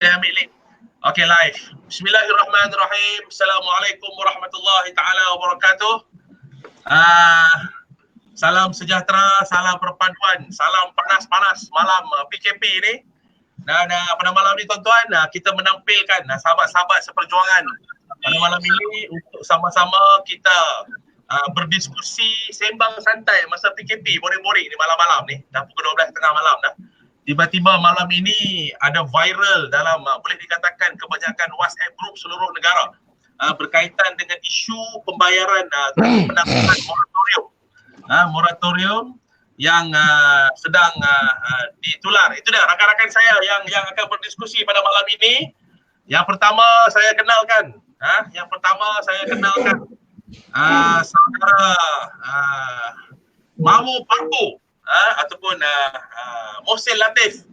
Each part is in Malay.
Saya ambil link. Okey, live. Bismillahirrahmanirrahim. Assalamualaikum warahmatullahi taala wabarakatuh. Salam sejahtera, salam perpaduan, salam panas-panas malam PKP ni. Dan pada malam ni tuan-tuan, kita menampilkan sahabat-sahabat seperjuangan pada malam ini untuk sama-sama kita berdiskusi sembang santai masa PKP, boring-boring ni malam-malam ni. Dah pukul 12 tengah malam dah. Tiba-tiba malam ini ada viral dalam boleh dikatakan kebanyakan WhatsApp group seluruh negara berkaitan dengan isu pembayaran penangguhan moratorium yang sedang ditular. Itu dia rakan-rakan saya yang akan berdiskusi pada malam ini. Yang pertama saya kenalkan, saudara Mamu Parpo ataupun Mohsin Latif.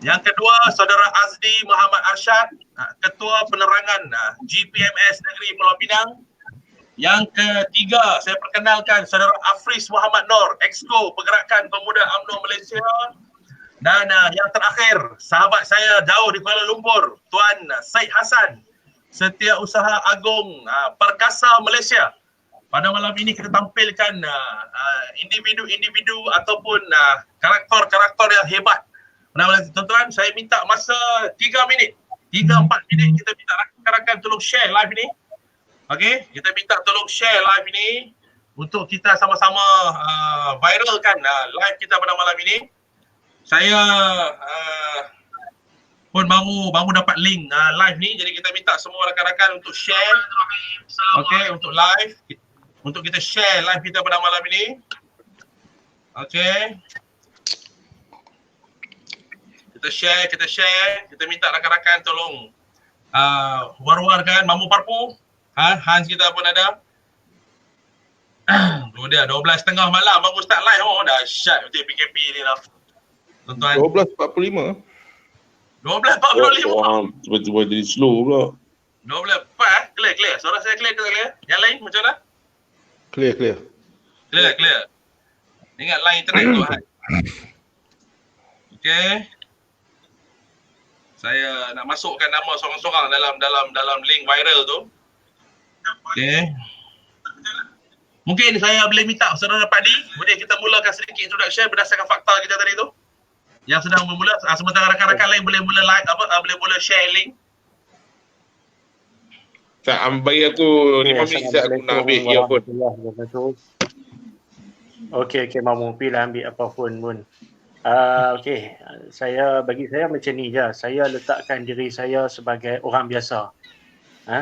Yang kedua, saudara Azdi Muhammad Arsyad, Ketua Penerangan GPMS Negeri Pulau Pinang. Yang ketiga, saya perkenalkan saudara Afriz Muhammad Nur, Exco Pergerakan Pemuda UMNO Malaysia. Dan yang terakhir, sahabat saya jauh di Kuala Lumpur, Tuan Syed Hassan, Setiausaha Agung Perkasa Malaysia. Pada malam ini kita tampilkan individu-individu ataupun karakter-karakter yang hebat. Tuan-tuan, saya minta masa 3-4 minit kita minta rakan-rakan tolong share live ini. Okey, kita minta tolong share live ini untuk kita sama-sama viralkan live kita pada malam ini. Saya pun baru dapat link live ni, jadi kita minta semua rakan-rakan untuk share. Okey, untuk live, untuk kita share live kita pada malam ini. Okey. Kita share, kita minta rakan-rakan tolong war-warkan. Mamu Parpo, Hans kita pun ada. Tu dia 12.30 malam baru start live. Oh dahsyat betul PKP ni lah. Tuan-tuan. 12.45. 12.45. Tiba-tiba jadi slow pula. 12.4 clear. Suara saya clear ke tak clear? Yang lain macam mana? Clear. Clear. Ingat line internet tu Han. Okey. Saya nak masukkan nama seorang-seorang dalam link viral tu. Okey. Mungkin saya boleh minta saudara Padi, boleh kita mulakan sedikit introduction berdasarkan fakta kita tadi tu. Yang sedang bermula, sementara rakan-rakan lain boleh mula live boleh share link. Tak, bagi aku 5 minit saya aku nak ambil earphone. Okey, Mamu, pilih ambil apapun pun. Okey, bagi saya macam ni je. Saya letakkan diri saya sebagai orang biasa.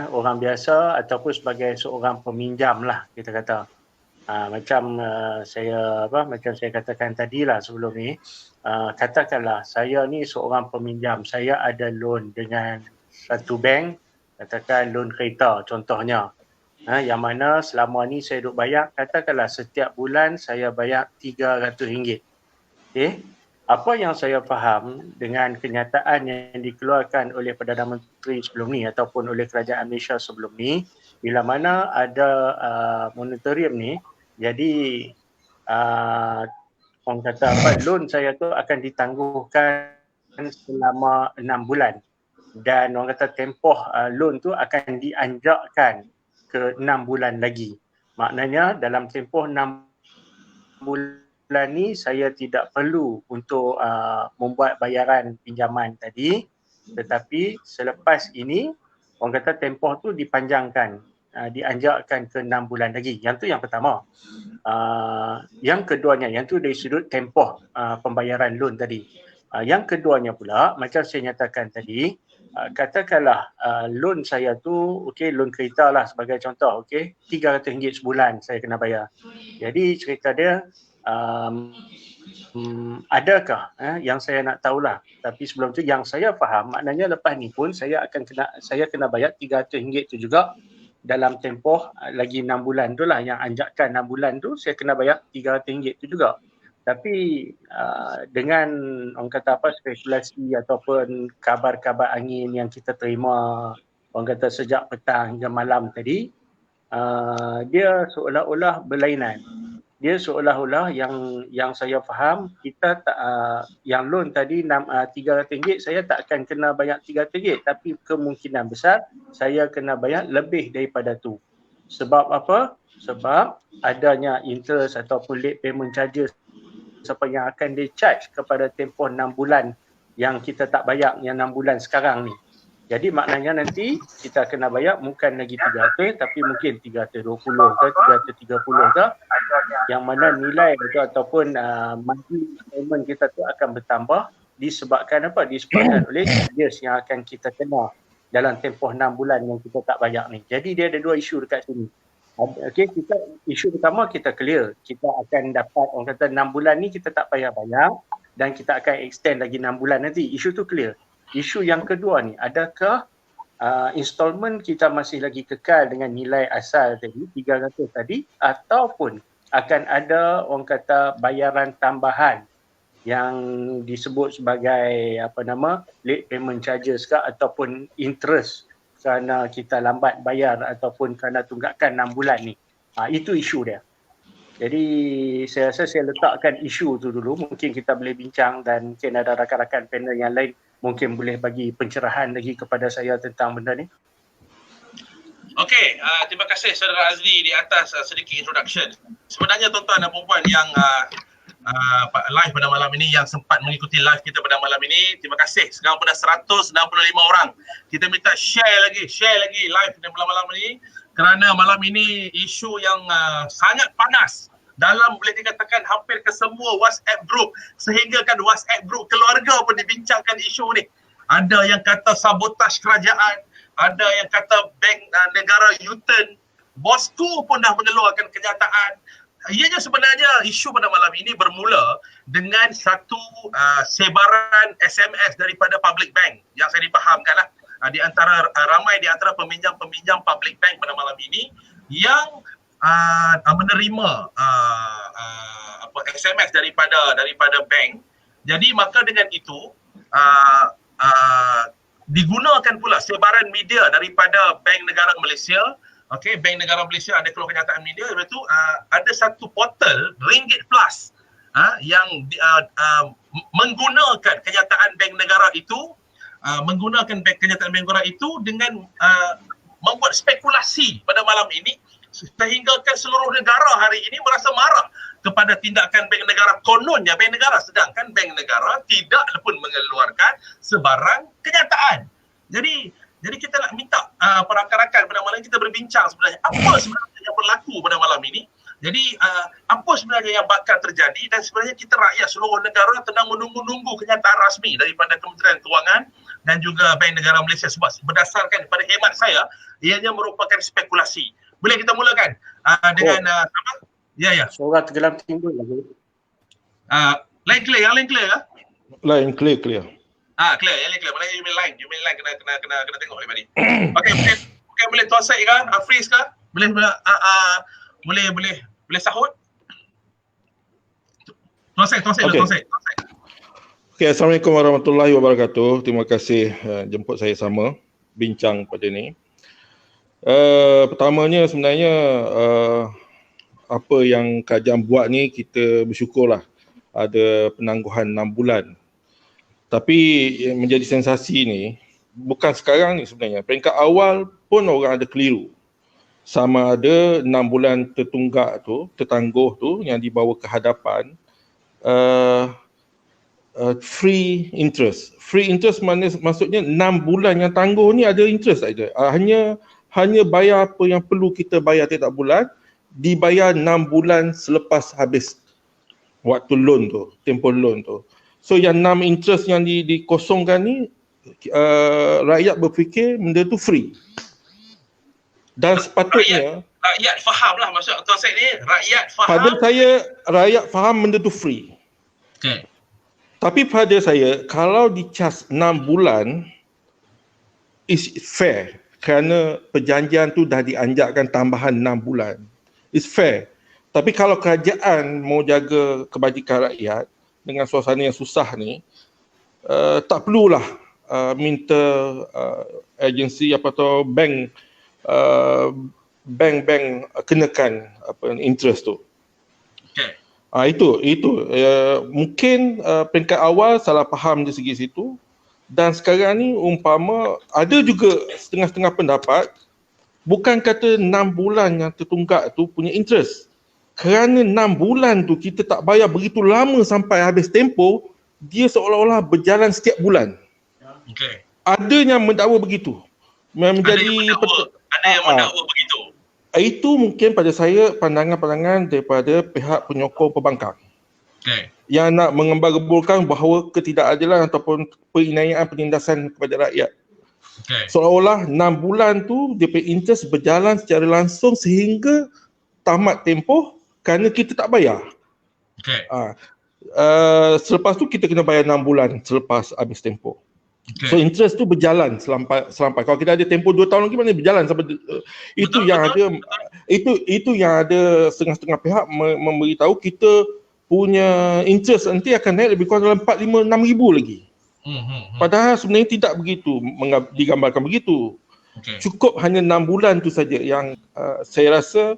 Orang biasa ataupun sebagai seorang peminjam lah kita kata. Macam saya katakan tadilah sebelum ni, katakanlah saya ni seorang peminjam, saya ada loan dengan satu bank, katakan loan kereta contohnya. Yang mana selama ni saya duk bayar, katakanlah setiap bulan saya bayar RM300. Okey. Apa yang saya faham dengan kenyataan yang dikeluarkan oleh Perdana Menteri sebelum ni ataupun oleh Kerajaan Malaysia sebelum ni, bila mana ada moratorium ni, jadi orang kata loan saya tu akan ditangguhkan selama 6 bulan dan orang kata tempoh loan tu akan dianjakkan ke 6 bulan lagi. Maknanya dalam tempoh 6 bulan ni saya tidak perlu untuk membuat bayaran pinjaman tadi, tetapi selepas ini orang kata tempoh tu dipanjangkan, dianjakkan ke 6 bulan lagi. Yang tu yang pertama. Yang keduanya, yang tu dari sudut tempoh pembayaran loan tadi. Yang keduanya pula, macam saya nyatakan tadi, katakanlah loan saya tu, loan kereta lah sebagai contoh, RM300 sebulan saya kena bayar. Jadi cerita dia, adakah yang saya nak tahulah, tapi sebelum tu yang saya faham maknanya lepas ni pun saya kena bayar RM300 tu juga dalam tempoh lagi 6 bulan tu lah, yang anjakan 6 bulan tu saya kena bayar RM300 tu juga. Tapi dengan orang kata spekulasi ataupun kabar-kabar angin yang kita terima orang kata sejak petang hingga malam tadi, dia seolah-olah berlainan. dia seolah-olah yang saya faham, kita tak, yang loan tadi RM300, saya tak akan kena bayar RM300, tapi kemungkinan besar saya kena bayar lebih daripada tu. Sebab apa? Sebab adanya interest ataupun late payment charges apa yang akan di-charge kepada tempoh 6 bulan yang kita tak bayar, yang 6 bulan sekarang ni. Jadi maknanya nanti kita kena bayar bukan lagi 300 tapi mungkin 320 ke 330 ke, yang mana nilai itu ataupun monthly payment kita tu akan bertambah disebabkan apa? Disebabkan oleh charges yang akan kita kena dalam tempoh 6 bulan yang kita tak bayar ni. Jadi dia ada dua isu dekat sini. Okey, isu pertama kita clear. Kita akan dapat, orang kata 6 bulan ni kita tak payah bayar dan kita akan extend lagi 6 bulan nanti. Isu tu clear. Isu yang kedua ni, adakah installment kita masih lagi kekal dengan nilai asal tadi, 300 tadi, ataupun akan ada orang kata bayaran tambahan yang disebut sebagai late payment charges ke ataupun interest kerana kita lambat bayar ataupun kerana tunggakan 6 bulan ni. Itu isu dia. Jadi saya rasa saya letakkan isu tu dulu, mungkin kita boleh bincang dan mungkin ada rakan-rakan panel yang lain mungkin boleh bagi pencerahan lagi kepada saya tentang benda ni. Okey, terima kasih Saudara Azli di atas sedikit introduction. Sebenarnya tuan-tuan dan puan yang live pada malam ini, yang sempat mengikuti live kita pada malam ini, terima kasih. Sekarang pada 165 orang. Kita minta share lagi live pada malam ini kerana malam ini isu yang sangat panas dalam boleh dikatakan hampir ke semua WhatsApp group, sehingga kan WhatsApp group keluarga pun dibincangkan isu ni. Ada yang kata sabotaj kerajaan, ada yang kata bank negara U-turn. Bosku pun dah mengeluarkan kenyataan. Ianya sebenarnya isu pada malam ini bermula dengan satu sebaran SMS daripada public bank yang saya dipahamkan lah. Di antara ramai di antara peminjam-peminjam public bank pada malam ini yang menerima SMS daripada bank. Jadi maka dengan itu digunakan pula sebaran media daripada Bank Negara Malaysia. Okey, Bank Negara Malaysia ada keluar kenyataan media, iaitu ada satu portal Ringgit Plus yang menggunakan kenyataan Bank Negara itu, kenyataan Bank Negara itu dengan membuat spekulasi pada malam ini, sehinggakan seluruh negara hari ini merasa marah kepada tindakan Bank Negara. Kononnya Bank Negara, sedangkan Bank Negara tidak pun mengeluarkan sebarang kenyataan. Jadi kita nak minta para rakan-rakan pada malam ini kita berbincang sebenarnya apa sebenarnya yang berlaku pada malam ini. Jadi apa sebenarnya yang bakal terjadi, dan sebenarnya kita rakyat seluruh negara tengah menunggu-nunggu kenyataan rasmi daripada Kementerian Kewangan dan juga Bank Negara Malaysia, sebab berdasarkan pada hemat saya ianya merupakan spekulasi. Boleh kita mulakan dengan apa? Ya. Suara tergelam timbul lagi. Line clear, yang line clear ke? Line clear. Clear, yang line clear. Mana you main line kena tengok ni tadi. Okey, boleh Tuan Syed ke? Freeze ke? Boleh sahut? Tuan Syed. Okay, Assalamualaikum warahmatullahi wabarakatuh. Terima kasih jemput saya sama bincang pada ni. Pertamanya sebenarnya apa yang kerajaan buat ni kita bersyukurlah ada penangguhan 6 bulan. Tapi yang menjadi sensasi ni bukan sekarang ni sebenarnya. Peringkat awal pun orang ada keliru. Sama ada 6 bulan tertangguh tu yang dibawa ke hadapan free interest. Free interest maksudnya 6 bulan yang tangguh ni ada interest saja. Hanya bayar apa yang perlu kita bayar tiap bulan, dibayar 6 bulan selepas habis waktu loan tu, tempoh loan tu. So yang 6 interest yang dikosongkan ni, rakyat berfikir benda tu free. Dan sepatutnya rakyat faham lah maksud Tuan Syed ni, rakyat faham. Pada saya, rakyat faham benda tu free. Okay. Tapi pada saya, kalau dicas 6 bulan, is fair. Kerana perjanjian tu dah dianjakkan tambahan 6 bulan. It's fair. Tapi kalau kerajaan mau jaga kebajikan rakyat dengan suasana yang susah ni, tak perlulah minta agensi atau bank kenakan interest tu. Okay. Itu mungkin peringkat awal salah faham dari segi situ, dan sekarang ni umpama ada juga setengah-setengah pendapat bukan kata 6 bulan yang tertunggak tu punya interest, kerana 6 bulan tu kita tak bayar begitu lama sampai habis tempoh, dia seolah-olah berjalan setiap bulan. Okay. Ada yang mendakwa begitu, menjadi ada yang mendakwa begitu. Itu mungkin pada saya pandangan-pandangan daripada pihak penyokong perbankan. Okay. Yang nak mengembar-geburkan bahawa ketidakadilan ataupun penghinaan penindasan kepada rakyat. Okay. Seolah-olah 6 bulan tu dia punya interest berjalan secara langsung sehingga tamat tempoh kerana kita tak bayar. Okay. Selepas tu kita kena bayar 6 bulan selepas habis tempoh. Okay. So interest tu berjalan selampai. Kalau kita ada tempoh 2 tahun lagi, mana berjalan sampai itu betul, yang betul, ada. Itu yang ada setengah-setengah pihak memberitahu kita punya interest nanti akan naik lebih kurang dalam 4, 5, 6 ribu lagi. Padahal sebenarnya tidak begitu digambarkan begitu. Okay. Cukup hanya 6 bulan tu saja yang saya rasa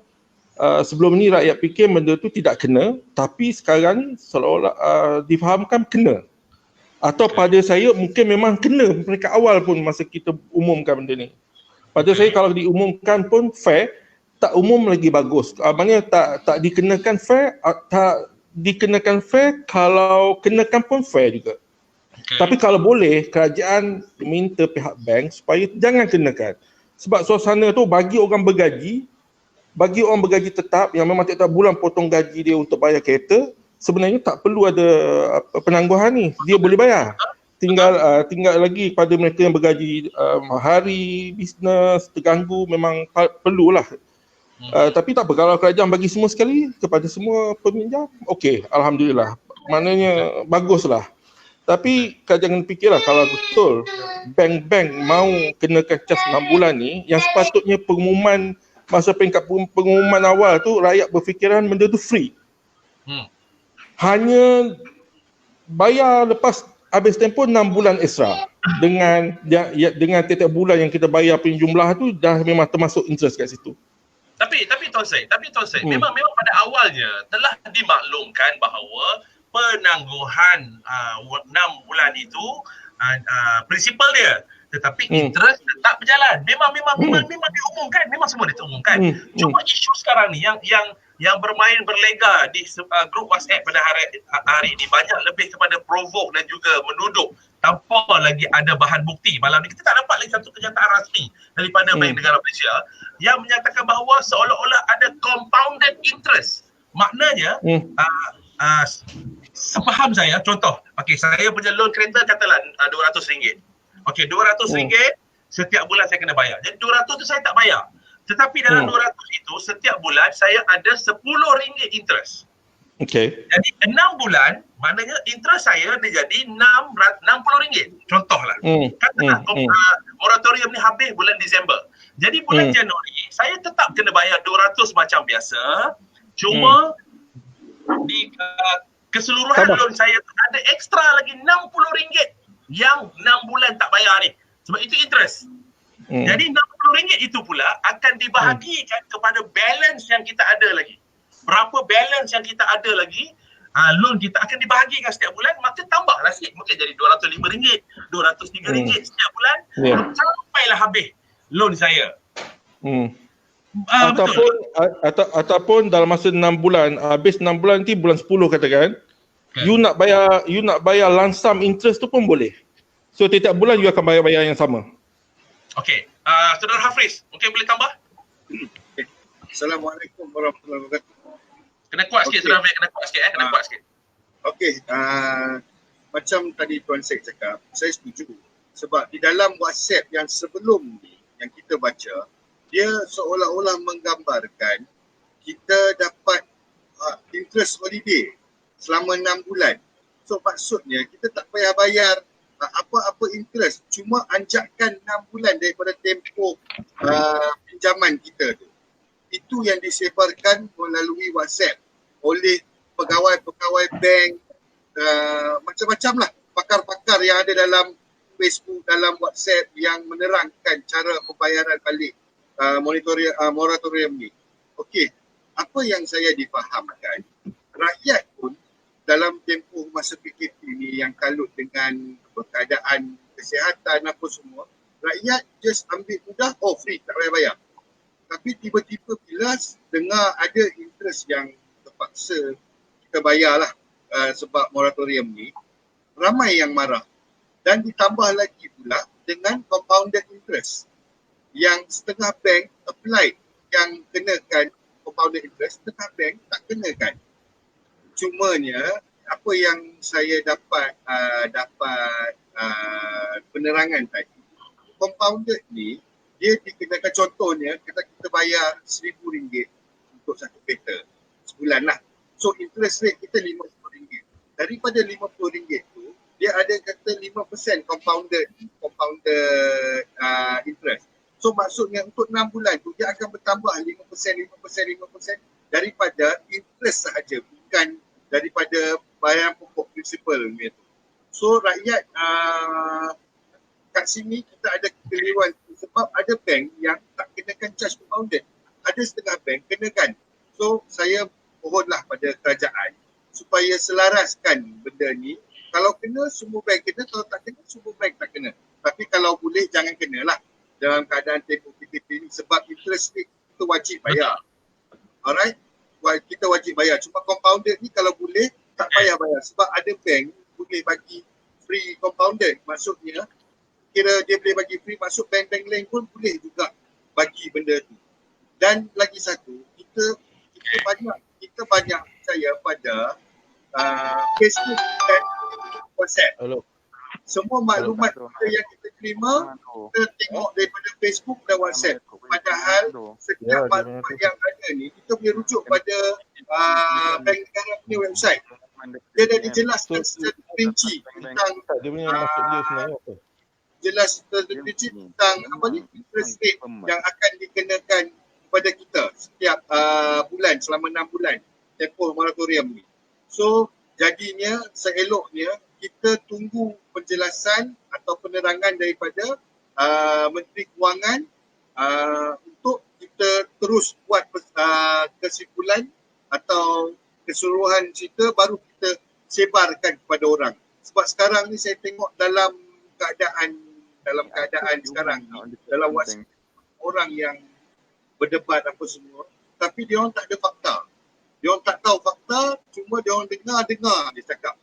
sebelum ni rakyat fikir benda tu tidak kena, tapi sekarang ni seolah-olah difahamkan kena. Atau pada saya mungkin memang kena mereka awal pun masa kita umumkan benda ni. Pada saya kalau diumumkan pun fair, tak umum lagi bagus. Maksudnya tak dikenakan fair, tak dikenakan fair, kalau kenakan pun fair juga. Okay. Tapi kalau boleh, kerajaan minta pihak bank supaya jangan kenakan. Sebab suasana tu bagi orang bergaji tetap yang memang tiap-tiap bulan potong gaji dia untuk bayar kereta, sebenarnya tak perlu ada penangguhan ni. Dia boleh bayar. Tinggal lagi pada mereka yang bergaji hari, bisnes, terganggu, memang perlulah. Tapi tak apa, kalau kerajaan bagi semua sekali kepada semua peminjam, okey, alhamdulillah. Maknanya baguslah. Tapi jangan fikirlah kalau betul bank-bank mau kenakan cas 6 bulan ni, yang sepatutnya pengumuman masa peringkat pengumuman awal tu rakyat berfikiran benda tu free. Hanya bayar lepas habis tempoh 6 bulan extra dengan tiap-tiap bulan yang kita bayar punya jumlah tu dah memang termasuk interest kat situ. Tapi Tuan Syed, memang pada awalnya telah dimaklumkan bahawa penangguhan 6 bulan itu prinsipal dia, tetapi interest tetap berjalan. Memang diumumkan, memang semua diumumkan. Cuma isu sekarang ni yang bermain berlega di grup WhatsApp pada hari ini banyak lebih kepada provoke dan juga menuduh tanpa lagi ada bahan bukti. Malam ni kita tak dapat lagi satu kenyataan rasmi daripada Bank Negara Malaysia yang menyatakan bahawa seolah-olah ada compounded interest. Maknanya sepaham saya, contoh, saya punya loan kereta katalah RM200. Okey, RM200 setiap bulan saya kena bayar. Jadi RM200 tu saya tak bayar. Tetapi dalam RM200 itu setiap bulan saya ada RM10 interest. Okey. Jadi 6 bulan, maknanya interest saya dia jadi RM60. Contohlah. Katalah moratorium ni habis bulan Disember. Jadi bulan Januari saya tetap kena bayar RM200 macam biasa. Cuma di keseluruhan loan saya ada ekstra lagi RM60 yang 6 bulan tak bayar ni. Sebab itu interest. Jadi RM60 itu pula akan dibahagikan kepada balance yang kita ada lagi. Berapa balance yang kita ada lagi, loan kita akan dibahagikan setiap bulan, maka tambahlah sikit. Mungkin jadi RM205, RM203 setiap bulan, sampailah habis loan saya. Ataupun dalam masa 6 bulan, habis 6 bulan nanti bulan 10 katakan, you nak bayar lump sum interest tu pun boleh. So setiap bulan you akan bayar yang sama. Okey, Saudara Hafiz, mungkin boleh tambah? Assalamualaikum warahmatullahi wabarakatuh. Kena kuat sikit, Saudara Hafiz, kena kuat sikit. Okey, macam tadi Tuan Syed cakap, saya setuju. Sebab di dalam WhatsApp yang sebelum ni, yang kita baca, dia seolah-olah menggambarkan kita dapat interest holiday selama 6 bulan. So maksudnya kita tak payah bayar apa-apa interest, cuma anjakan 6 bulan daripada tempoh pinjaman kita tu. Itu yang disebarkan melalui WhatsApp oleh pegawai-pegawai bank, macam-macam lah pakar-pakar yang ada dalam Facebook, dalam WhatsApp yang menerangkan cara pembayaran balik moratorium ni. Okey, apa yang saya difahamkan, rakyat pun dalam tempoh masa PKP ni yang kalut dengan keadaan kesihatan apa semua, rakyat just ambil mudah, free, tak payah bayar. Tapi tiba-tiba bila dengar ada interest yang terpaksa kita bayarlah sebab moratorium ni, ramai yang marah. Dan ditambah lagi pula dengan compounded interest yang setengah bank apply yang kenakan compounded interest, setengah bank tak kenakan. Cumanya apa yang saya dapat penerangan tadi, compounded ni dia dikenakan, contohnya kita bayar RM1,000 untuk satu kereta sebulan lah. So interest rate kita RM50. Daripada RM50 tu dia ada kata 5% compounded interest. So maksudnya untuk 6 bulan tu dia akan bertambah 5% daripada interest sahaja, bukan daripada bayaran pokok principal ni. So rakyat kat sini kita ada kekeliruan sebab ada bank yang tak kenakan charge compounded. Ada setengah bank kenakan. So saya mohonlah pada kerajaan supaya selaraskan benda ni. Kalau kena, semua bank kena. Kalau tak kena, semua bank tak kena. Tapi kalau boleh, jangan kenalah dalam keadaan tempoh PKP ni. Sebab interest rate kita wajib bayar. Alright? Kita wajib bayar. Cuma compounded ni kalau boleh, tak payah bayar. Sebab ada bank boleh bagi free compounded. Maksudnya, kira dia boleh bagi free, maksud bank-bank lain pun boleh juga bagi benda tu. Dan lagi satu, kita banyak percaya pada Facebook dan WhatsApp. Hello. Semua maklumat kita yang kita terima, kita tengok daripada Facebook dan WhatsApp. Padahal setiap maklumat yang ada ni, kita boleh rujuk pada Bank Negara punya website. Dia dah dijelaskan secara rinci tentang Dia punya maksud dia sebenarnya apa? jelas terperinci tentang interest rate yang akan dikenakan kepada kita setiap bulan selama 6 bulan tempoh moratorium ni. So jadinya seeloknya kita tunggu penjelasan atau penerangan daripada Menteri Kewangan untuk kita terus buat kesimpulan atau keseluruhan cerita baru kita sebarkan kepada orang. Sebab sekarang ni saya tengok dalam keadaan sekarang ni, dalam WhatsApp orang yang berdebat apa semua, tapi dia orang tak ada fakta. Dia orang tak tahu fakta, cuma dia orang dengar dia cakap.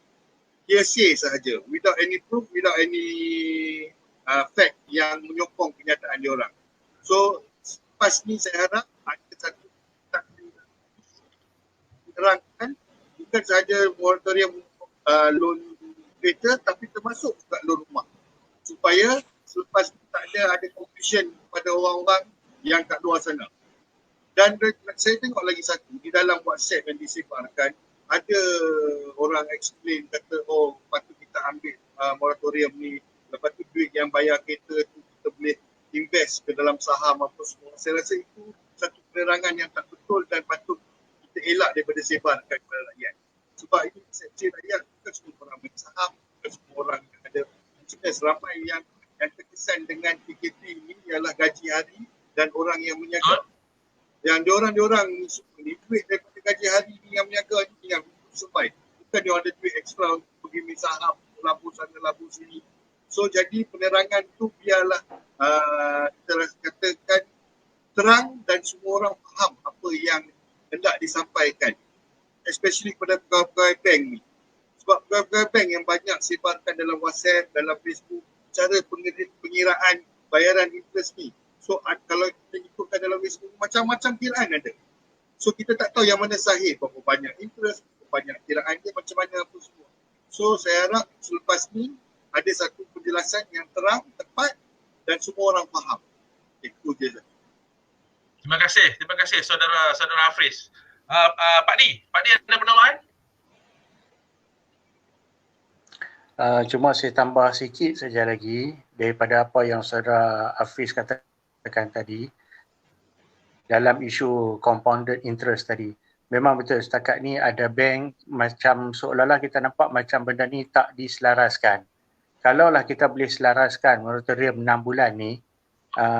Hearsay sahaja, without any proof, without any fact yang menyokong kenyataan dia orang. So lepas ni saya harap ada satu terangkan bukan sahaja moratorium loan kereta tapi termasuk juga loan rumah. Supaya selepas tak ada confusion kepada orang-orang yang kat luar sana. Dan saya tengok lagi satu, di dalam WhatsApp yang disebarkan, ada orang explain kata, patut kita ambil moratorium ni, lepas tu duit yang bayar kereta tu kita boleh invest ke dalam saham apa semua. Saya rasa itu satu penerangan yang tak betul dan patut kita elak daripada sebarkan kepada rakyat. Sebab ini persepsi rakyat, bukan semua orang main saham, bukan semua orang yang ada bisnes. Ramai yang terkesan dengan PKP ini ialah gaji hari dan orang yang menyaga. Yang diorang ni duit daripada gaji hari ni yang menyaga ni yang survive. Bukan dia ada duit ekstra untuk pergi main saham, labur sana, labur sini. So jadi penerangan tu biarlah katakan terang dan semua orang faham apa yang hendak disampaikan. Especially kepada pegawai bank ni. Sebab pegawai bank yang banyak sebarkan dalam WhatsApp, dalam Facebook, cara pengiraan bayaran interest ni. So kalau kita ikutkan dalam Facebook, macam-macam kiraan ada. So kita tak tahu yang mana sahih, berapa banyak interest, berapa banyak kiraan dia, macam mana apa semua. So saya harap selepas ni ada satu penjelasan yang terang, tepat dan semua orang faham. Itu je. Terima kasih saudara Hafiz. Pak Di ada penambahan? Cuma saya tambah sikit saja lagi daripada apa yang saudara Hafiz katakan tadi dalam isu compounded interest tadi. Memang betul, setakat ni ada bank macam seolah-olah kita nampak macam benda ni tak diselaraskan. Kalaulah kita boleh selaraskan moratorium 6 bulan ni,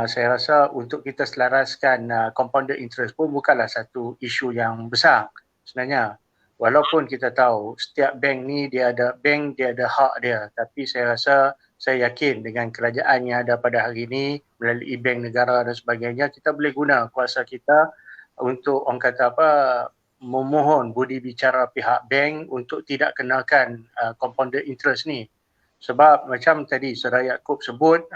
saya rasa untuk kita selaraskan compounded interest pun bukanlah satu isu yang besar sebenarnya. Walaupun kita tahu setiap bank ni dia ada hak dia, tapi saya rasa saya yakin dengan kerajaan yang ada pada hari ini melalui bank negara dan sebagainya, kita boleh guna kuasa kita untuk orang kata apa, memohon budi bicara pihak bank untuk tidak kenakan compounded interest ni. Sebab macam tadi Saudara Yaakob sebut,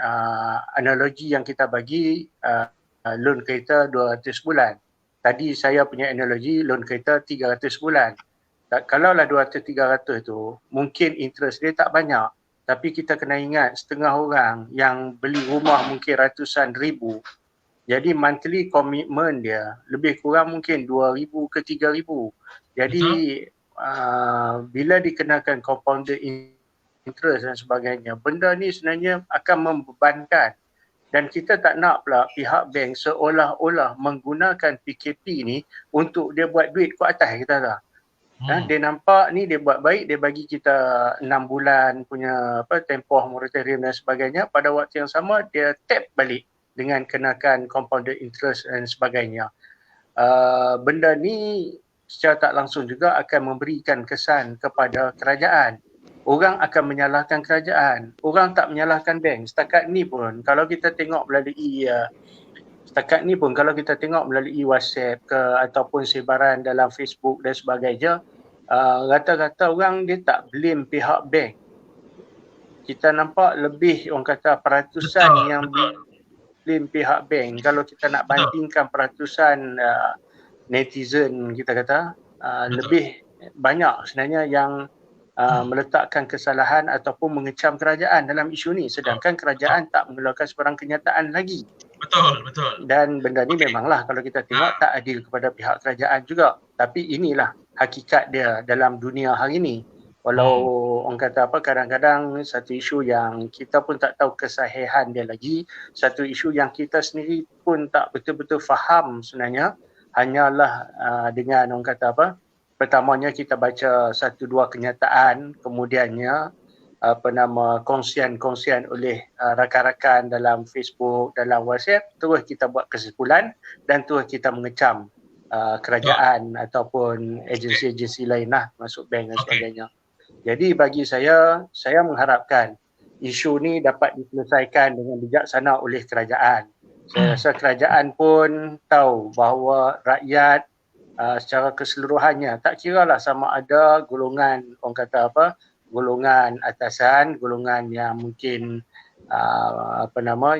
analogi yang kita bagi, loan kereta 200 bulan. Tadi saya punya analogi loan kereta 300 bulan. Kalaulah 200-300 tu, mungkin interest dia tak banyak. Tapi kita kena ingat setengah orang yang beli rumah mungkin ratusan ribu. Jadi monthly commitment dia lebih kurang mungkin 2,000 ke 3,000. Jadi bila dikenakan compounded interest dan sebagainya, benda ni sebenarnya akan membebankan. Dan kita tak nak pula pihak bank seolah-olah menggunakan PKP ni untuk dia buat duit ke atas, kita tak. Dia nampak ni dia buat baik, dia bagi kita 6 bulan punya tempoh moratorium dan sebagainya, pada waktu yang sama dia tap balik dengan kenakan compounded interest dan sebagainya. Benda ni secara tak langsung juga akan memberikan kesan kepada kerajaan. Orang akan menyalahkan kerajaan, orang tak menyalahkan bank. Setakat ni pun kalau kita tengok melalui WhatsApp ke ataupun sebaran dalam Facebook dan sebagainya, rata-rata orang dia tak blame pihak bank. Kita nampak lebih orang kata peratusan yang blame pihak bank. Kalau kita nak bandingkan peratusan netizen, kita kata lebih banyak sebenarnya yang meletakkan kesalahan ataupun mengecam kerajaan dalam isu ni, sedangkan kerajaan tak mengeluarkan sebarang kenyataan lagi. Betul. Dan benda ni memanglah kalau kita tengok tak adil kepada pihak kerajaan juga. Tapi inilah hakikat dia dalam dunia hari ini. Walau orang kata apa, kadang-kadang satu isu yang kita pun tak tahu kesahihan dia lagi, satu isu yang kita sendiri pun tak betul-betul faham sebenarnya, hanyalah dengan orang kata apa, pertamanya kita baca satu dua kenyataan, kemudiannya kongsian oleh rakan-rakan dalam Facebook, dalam WhatsApp, terus kita buat kesimpulan dan terus kita mengecam kerajaan ataupun agensi-agensi lain lah, masuk bank dan sebagainya. Jadi bagi saya mengharapkan isu ni dapat diselesaikan dengan bijaksana oleh kerajaan. Saya rasa kerajaan pun tahu bahawa rakyat secara keseluruhannya, tak kiralah sama ada golongan orang kata apa, golongan atasan, golongan yang mungkin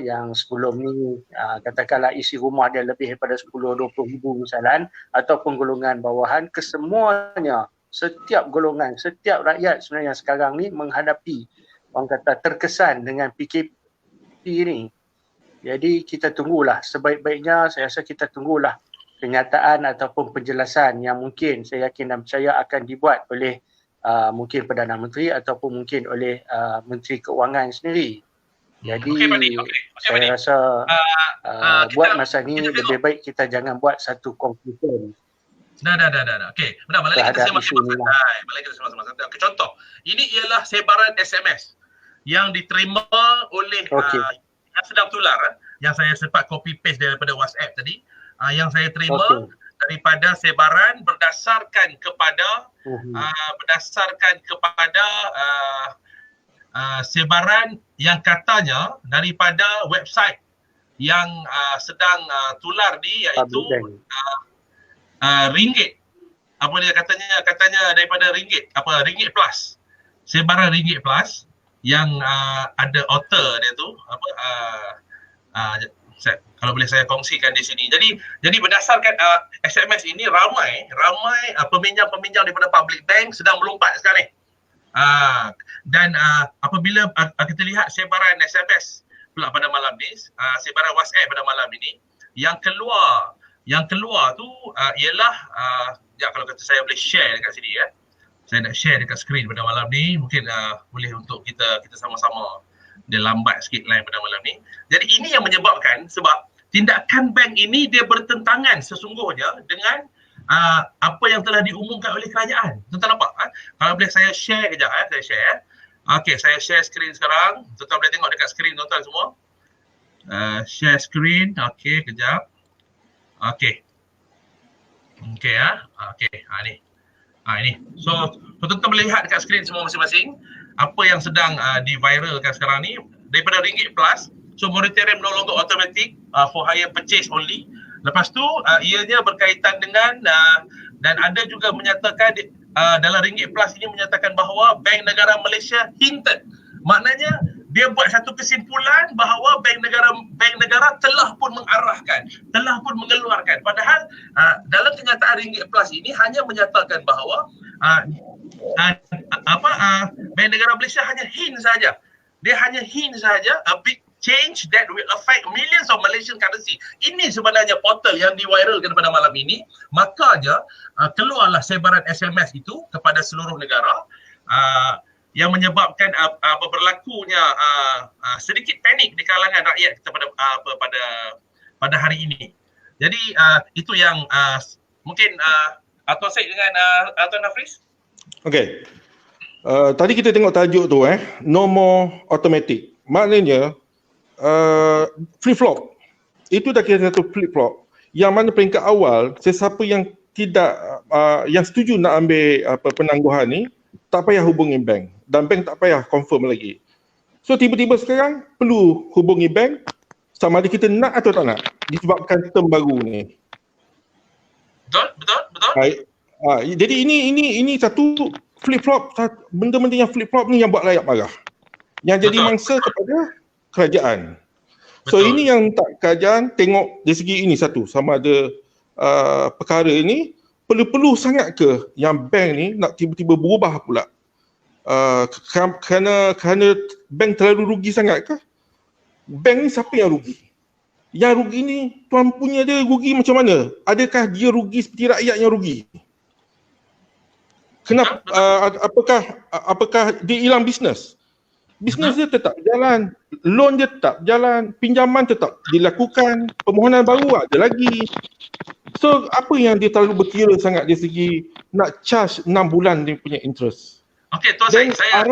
yang sebelum ni katakanlah isi rumah dia lebih daripada 10-20 ribu misalan, ataupun golongan bawahan, kesemuanya, setiap golongan, setiap rakyat sebenarnya sekarang ni menghadapi orang kata terkesan dengan PKP ni. Jadi kita tunggulah, sebaik-baiknya saya rasa kita tunggulah kenyataan ataupun penjelasan yang mungkin saya yakin dan percaya akan dibuat oleh mungkin Perdana Menteri ataupun mungkin oleh Menteri Keuangan sendiri. Jadi saya rasa buat masa ni lebih baik kita jangan buat satu conclusion. Dah. Okey, benar. Malah kita sama-sama santai. Okay, contoh, ini ialah sebaran SMS yang diterima oleh yang sedang tular, yang saya sempat copy paste daripada WhatsApp tadi. Yang saya terima daripada sebaran berdasarkan kepada sebaran yang katanya daripada website yang sedang tular ni, iaitu Ringgit. Apa dia katanya daripada Ringgit Plus. Sebaran Ringgit Plus yang ada author dia tu kalau boleh saya kongsikan di sini. Jadi berdasarkan SMS ini, ramai peminjam-peminjam daripada public bank sedang melompat sekarang ni. Dan apabila kita lihat sebaran SMS pula pada malam ni, sebaran WhatsApp pada malam ini, yang keluar tu ialah kalau kata saya boleh share dekat sini ya. Saya nak share dekat skrin pada malam ni, mungkin boleh untuk kita sama-sama. Dia lambat sikit line pada malam ni. Jadi ini yang menyebabkan, sebab tindakan bank ini dia bertentangan sesungguhnya dengan apa yang telah diumumkan oleh kerajaan. Tuan-tuan nampak? Kalau boleh saya share kejap, saya share. Okey, saya share skrin sekarang. Tuan-tuan boleh tengok dekat skrin tuan-tuan semua. Share skrin. Okey, kejap. Okey. Okey ni. Ini. So tuan-tuan melihat dekat skrin semua masing-masing apa yang sedang diviralkan sekarang ni daripada ringgit plus. So moratorium no longer automatic for hire purchase only. Lepas tu ianya berkaitan dengan dan ada juga menyatakan dalam ringgit plus ini menyatakan bahawa Bank Negara Malaysia hinted. Maknanya dia buat satu kesimpulan bahawa Bank Negara telah pun mengarahkan, telah pun mengeluarkan. Padahal dalam kenyataan ringgit plus ini hanya menyatakan bahawa Bank Negara Malaysia hanya hint saja. Dia hanya hint saja, a big change that will affect millions of Malaysian currency. Ini sebenarnya portal yang diviralkan pada malam ini. Makanya keluarlah sebaran SMS itu kepada seluruh negara yang menyebabkan berlakunya sedikit panik di kalangan rakyat kita pada hari ini. Jadi itu yang mungkin Tuan Syed dengan Tuan Nafris. Okey. Tadi kita tengok tajuk tu no more automatic. Maknanya flip flop. Itu dah kira satu flip flop. Yang mana peringkat awal sesiapa yang tidak yang setuju nak ambil penangguhan ni tak payah hubungi bank dan bank tak payah confirm lagi. So tiba-tiba sekarang perlu hubungi bank sama ada kita nak atau tak nak disebabkan term baru ni. Betul. Jadi ini satu flip flop, benda-benda yang flip flop ni yang buat rakyat marah. Yang jadi mangsa kepada kerajaan. So ini yang tak kerajaan tengok dari segi ini satu, sama ada perkara ini perlu sangat ke yang bank ni nak tiba-tiba berubah pula kerana bank terlalu rugi sangat ke? Bank ni siapa yang rugi? Yang rugi ni tuan punya dia rugi macam mana? Adakah dia rugi seperti rakyat yang rugi? Kenapa apakah dia hilang bisnes? Bisnes dia tetap jalan, loan dia tetap jalan, pinjaman tetap dilakukan, permohonan baru ada lagi. So apa yang dia terlalu berkira sangat dari segi nak charge 6 bulan dia punya interest? Okey, Tuan Syed, saya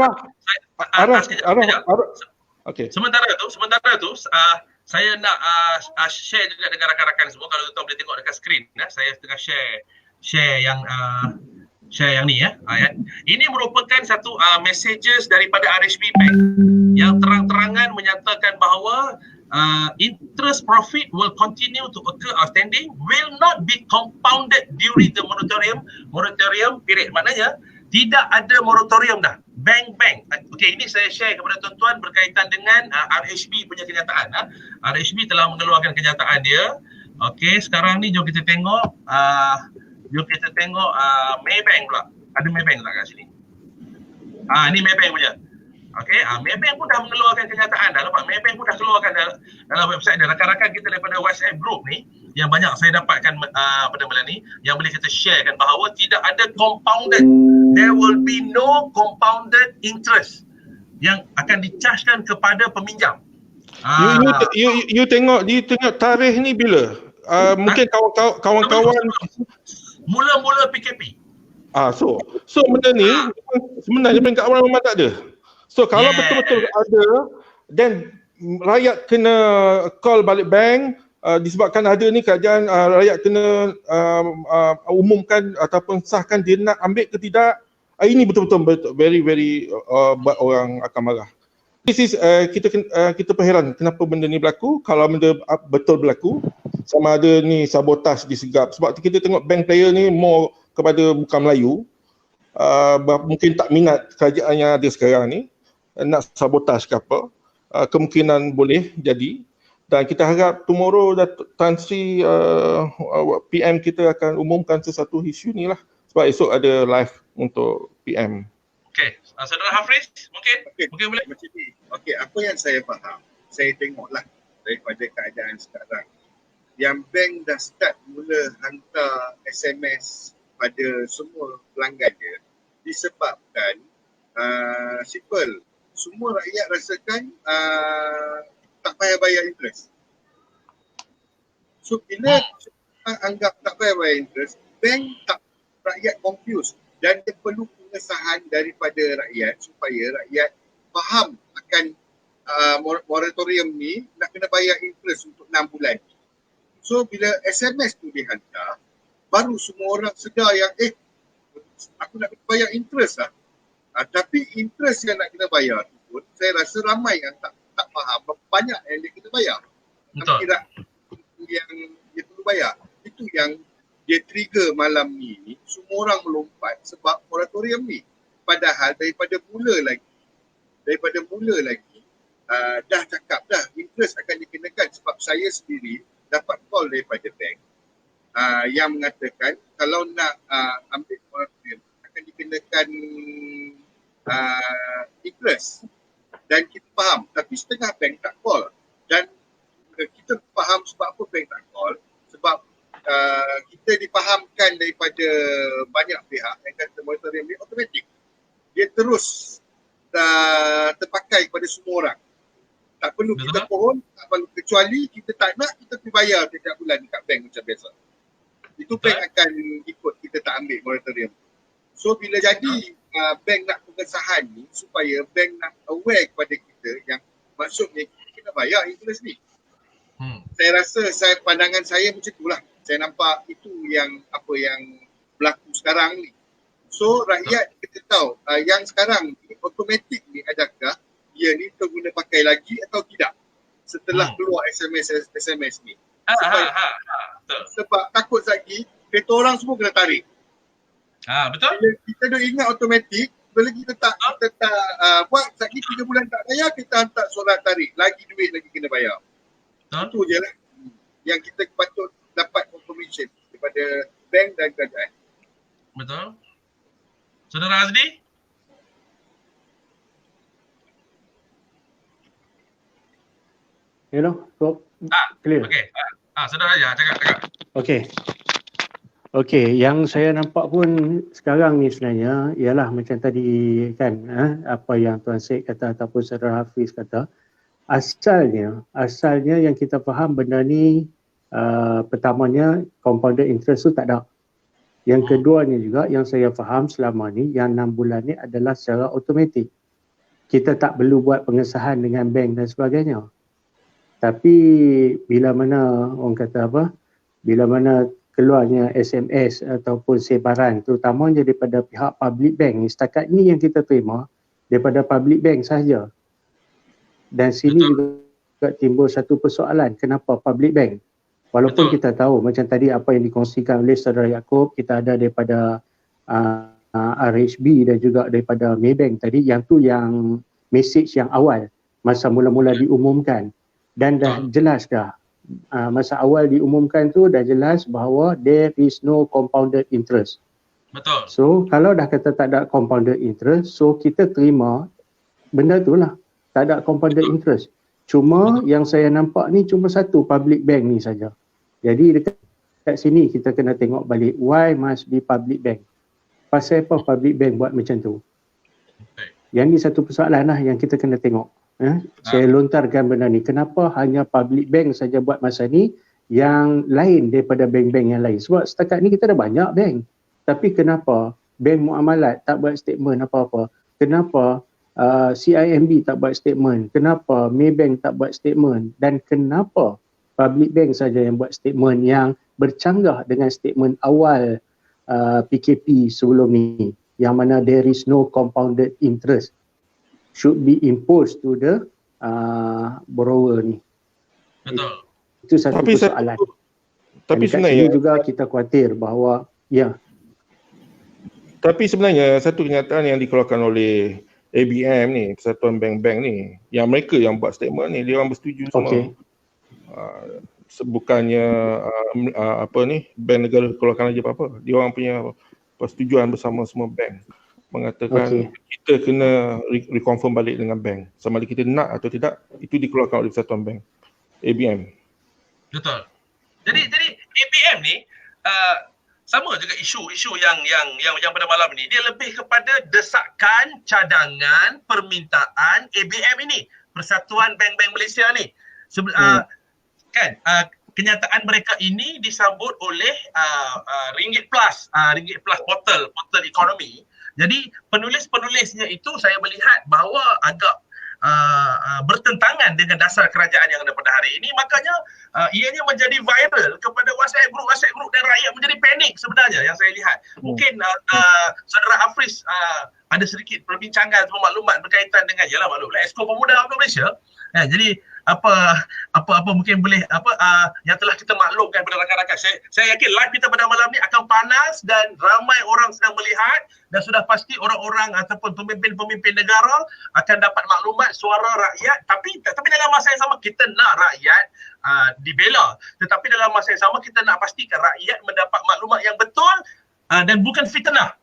okey. Sementara tu saya nak share juga dengan rakan-rakan semua. Kalau tuan boleh tengok dekat skrin, saya tengah share yang ni Ini merupakan satu messages daripada RHB Bank yang terang-terangan menyatakan bahawa interest profit will continue to occur outstanding, will not be compounded during the moratorium period. Maknanya tidak ada moratorium dah. Bank. Okey, ini saya share kepada tuan-tuan berkaitan dengan RHB punya kenyataan. RHB telah mengeluarkan kenyataan dia. Okey, sekarang ni jom kita tengok Maybank pula. Ada Maybank tak kat sini? Ini Maybank punya. Okey, Maybank pun dah mengeluarkan kenyataan dah. Nampak? Maybank pun dah keluarkan dalam website dia. Rakan-rakan kita daripada WhatsApp group ni yang banyak saya dapatkan pada malam ni yang boleh kita sharekan bahawa tidak ada compounded. There will be no compounded interest yang akan dichargekan kepada peminjam. You tengok tarikh ni bila? Mungkin kawan-kawan mula-mula PKP. So benda ni sebenarnya peringkat awal memang tak ada. So kalau betul-betul ada, then rakyat kena call balik bank disebabkan ada ni kerajaan, rakyat kena umumkan ataupun sahkan dia nak ambil ke tidak. Ini betul-betul very buat orang akan marah. This is kita berheran kenapa benda ni berlaku. Kalau benda betul berlaku, sama ada ni sabotaj disegap. Sebab kita tengok bank player ni more kepada bukan Melayu, mungkin tak minat kerajaan yang ada sekarang ni, nak sabotaj ke apa, kemungkinan boleh jadi. Dan kita harap tomorrow Tan Sri PM kita akan umumkan sesuatu isu ni lah. Sebab esok ada live untuk PM. Okey, Saudara Hafiz, mungkin boleh? Okey, apa yang saya faham, saya tengoklah daripada keadaan sekarang, yang bank dah start mula hantar SMS pada semua pelanggan dia disebabkan simple, semua rakyat rasakan tak payah bayar interest. So bila anggap tak payah bayar interest, bank tak, rakyat confused dan dia perlu pengesahan daripada rakyat supaya rakyat faham akan moratorium ni nak kena bayar interest untuk 6 bulan. So bila SMS tu dihantar, baru semua orang sedar yang aku nak kena bayar interest lah. Tapi interest yang nak kena bayar tu pun saya rasa ramai yang tak faham berapa banyak yang dia kena bayar. Betul. Kira yang dia perlu bayar. Itu yang dia trigger malam ni semua orang melompat sebab moratorium ni. Padahal daripada mula lagi dah cakap dah interest akan dikenakan sebab saya sendiri dapat call daripada bank yang mengatakan kalau nak ambil moratorium akan dikenakan interest dan kita faham, tapi setengah bank tak call dan kita faham sebab apa bank tak call, sebab kita difahamkan daripada banyak pihak yang kata moratorium ni automatik, dia terus terpakai kepada semua orang, tak perlu kita pohon, tak perlu, kecuali kita tak nak, kita perlu bayar setiap bulan dekat bank macam biasa. Itu bank akan ikut kita tak ambil moratorium. So bila jadi bank nak pengesahan ni supaya bank nak aware kepada kita yang maksudnya kita kena bayar interest ni. Saya rasa pandangan saya macam itulah. Saya nampak itu yang apa yang berlaku sekarang ni. So rakyat kita tahu yang sekarang ni automatik ni adakah dia ni terguna pakai lagi atau tidak setelah keluar SMS ni. Sebab takut lagi kereta orang semua kena tarik. Betul. Bila kita dah ingat automatik, bila kita tak buat lagi 3 bulan tak bayar, kita hantar surat tarik, lagi duit lagi kena bayar. Itu je lah yang kita patut dapat confirmation daripada bank dan kerajaan. Betul. Saudara Azdi? Hello, clear. Okey. Saudara Raja, cakap. Okey, yang saya nampak pun sekarang ni sebenarnya ialah macam tadi kan, apa yang Tuan Syed kata ataupun Saudara Hafiz kata, asalnya yang kita faham benda ni pertamanya compounded interest tu tak ada. Yang keduanya juga yang saya faham selama ni yang 6 bulan ni adalah secara automatik. Kita tak perlu buat pengesahan dengan bank dan sebagainya. Tapi bila mana orang kata apa? Bila mana keluarnya SMS ataupun sebaran terutamanya daripada pihak public bank ni, setakat ni yang kita terima daripada public bank sahaja. Dan sini juga timbul satu persoalan, kenapa public bank? Walaupun kita tahu macam tadi apa yang dikongsikan oleh Saudara Yaakob, kita ada daripada RHB dan juga daripada Maybank tadi, yang tu yang message yang awal masa mula-mula diumumkan. Dan dah jelas dah masa awal diumumkan tu dah jelas bahawa there is no compounded interest. Betul. So kalau dah kata tak ada compounded interest, so kita terima benda tu lah, tak ada compounded interest. Cuma yang saya nampak ni cuma satu public bank ni saja. Jadi dekat sini kita kena tengok balik, why must be public bank? Pasal apa public bank buat macam tu? Yang ni satu persoalan lah yang kita kena tengok. Saya lontarkan benda ni, kenapa hanya public bank saja buat masa ni, yang lain daripada bank-bank yang lain? Sebab setakat ni kita ada banyak bank, tapi kenapa bank muamalat tak buat statement apa-apa? Kenapa CIMB tak buat statement? Kenapa Maybank tak buat statement? Dan kenapa public bank saja yang buat statement yang bercanggah dengan statement awal PKP sebelum ni, yang mana there is no compounded interest should be imposed to the borrower ni. Betul. Itu satu persoalan. Tapi sebenarnya juga kita khawatir bahawa tapi sebenarnya satu kenyataan yang dikeluarkan oleh ABM ni, Persatuan Bank-Bank ni, yang mereka yang buat statement ni, dia orang bersetuju semua. Bukannya bank negara keluarkan lagi apa-apa. Dia orang punya persetujuan bersama semua bank mengatakan kita kena reconfirm balik dengan bank sama ada kita nak atau tidak, itu dikeluarkan oleh Persatuan Bank, ABM. Betul. Jadi ABM ni sama juga isu yang pada malam ini, dia lebih kepada desakan cadangan permintaan ABM ini, Persatuan Bank-Bank Malaysia ni. Kenyataan mereka ini disambut oleh Ringgit Plus portal ekonomi. Jadi penulis-penulisnya itu saya melihat bahawa agak bertentangan dengan dasar kerajaan yang ada pada hari ini. Makanya ianya menjadi viral kepada WhatsApp group dan rakyat menjadi panik sebenarnya yang saya lihat. Mungkin saudara Hafiz ada sedikit perbincangan atau maklumat berkaitan dengan maklumlah Esko Pemuda Malaysia. Jadi apa mungkin boleh yang telah kita maklumkan kepada rakan-rakan. Saya yakin live kita pada malam ni akan panas dan ramai orang sedang melihat dan sudah pasti orang-orang ataupun pemimpin-pemimpin negara akan dapat maklumat suara rakyat, tapi dalam masa yang sama kita nak rakyat dibela, tetapi dalam masa yang sama kita nak pastikan rakyat mendapat maklumat yang betul dan bukan fitnah,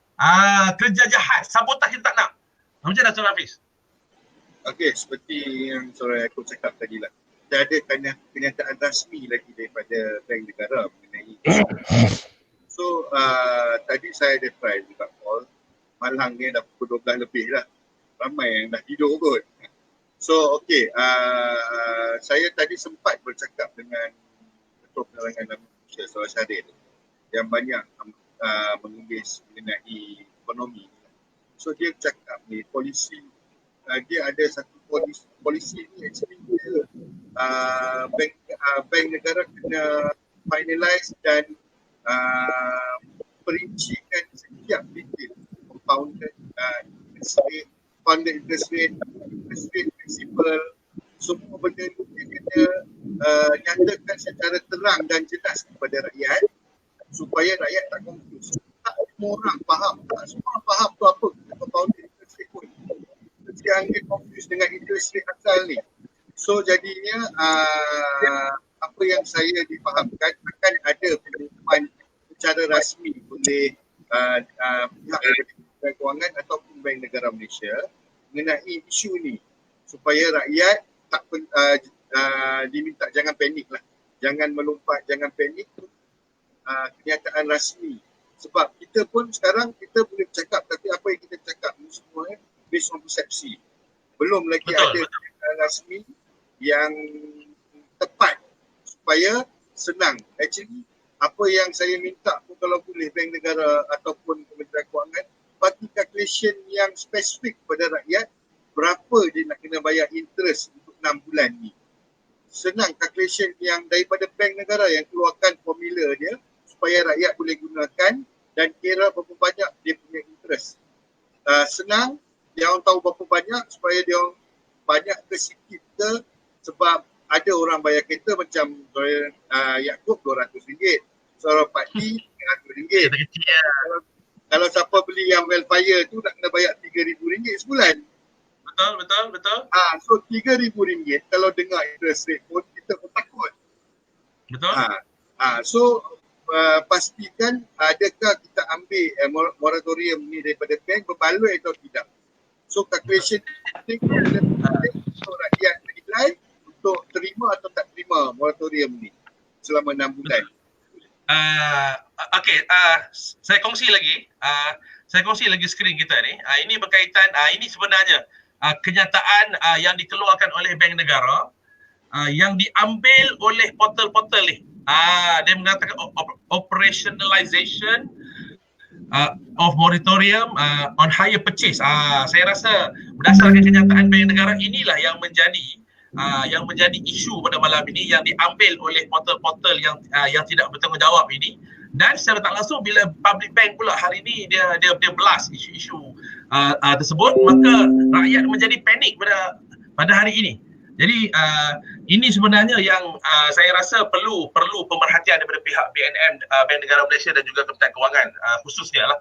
kerja jahat, sabotah kita tak nak. Macam mana Tuan Hafiz? Okey, seperti yang Saudara Yaakob cakap tadi lah. Tak ada kenyataan rasmi lagi daripada Bank Negara mengenai so, tadi saya ada try juga call. Malang ni dah pukul 12 lebih lah. Ramai yang dah tidur kot. So, okey. Saya tadi sempat bercakap dengan Ketua Penerangan Malaysia, Saudara Syaril, yang banyak mengendis mengenai ekonomi. So, dia cakap ni, polisi dia ada satu polisi ni actually dia bank negara kena finalize dan perincikan setiap detail compounded interest rate, principal, semua benda ni dia kena nyatakan secara terang dan jelas kepada rakyat supaya rakyat tak confuse. Tak semua orang faham, tak semua orang faham tu apa compounded interest rate pun. Yang dia confuse dengan interest rate asal ni. So jadinya apa yang saya difahamkan akan ada pengumuman secara rasmi oleh pihak Kementerian Kewangan ataupun Bank Negara Malaysia mengenai isu ni supaya rakyat tak diminta jangan panik lah. Jangan melompat, jangan panik. Kenyataan rasmi. Sebab kita pun sekarang kita boleh bercakap tapi apa yang kita cakap ni semua based on persepsi. Belum lagi ada rasmi yang tepat supaya senang. Actually, apa yang saya minta pun kalau boleh Bank Negara ataupun Kementerian Kewangan bagi calculation yang spesifik kepada rakyat berapa dia nak kena bayar interest untuk 6 bulan ni. Senang calculation yang daripada Bank Negara yang keluarkan formula dia supaya rakyat boleh gunakan dan kira berapa banyak dia punya interest. Senang, dia orang tahu berapa banyak supaya dia orang banyak ke sikit ke, sebab ada orang bayar kereta macam Yaakob RM200, seorang Pakcik RM100. Kalau siapa beli yang Wellfire tu nak kena bayar RM3,000 sebulan. Betul. So RM3,000 kalau dengar interest rate pun kita pun takut. Betul. So pastikan adakah kita ambil moratorium ni daripada bank berbaloi atau tidak. So calculation untuk rakyat menilai untuk terima atau tak terima moratorium ni selama 6 bulan. Saya kongsi lagi skrin kita ni. Ini berkaitan, ini sebenarnya kenyataan yang dikeluarkan oleh Bank Negara yang diambil oleh portal-portal ni. Dia mengatakan operationalization of moratorium on hire purchase. Saya rasa berdasarkan kenyataan Bank Negara inilah yang menjadi isu pada malam ini, yang diambil oleh portal-portal yang tidak bertanggungjawab ini. Dan secara tak langsung bila public bank pula hari ini dia blast isu-isu tersebut, maka rakyat menjadi panik pada hari ini. Jadi ini sebenarnya yang saya rasa perlu pemerhatian daripada pihak BNM, Bank Negara Malaysia dan juga Kementerian Kewangan khususnya lah.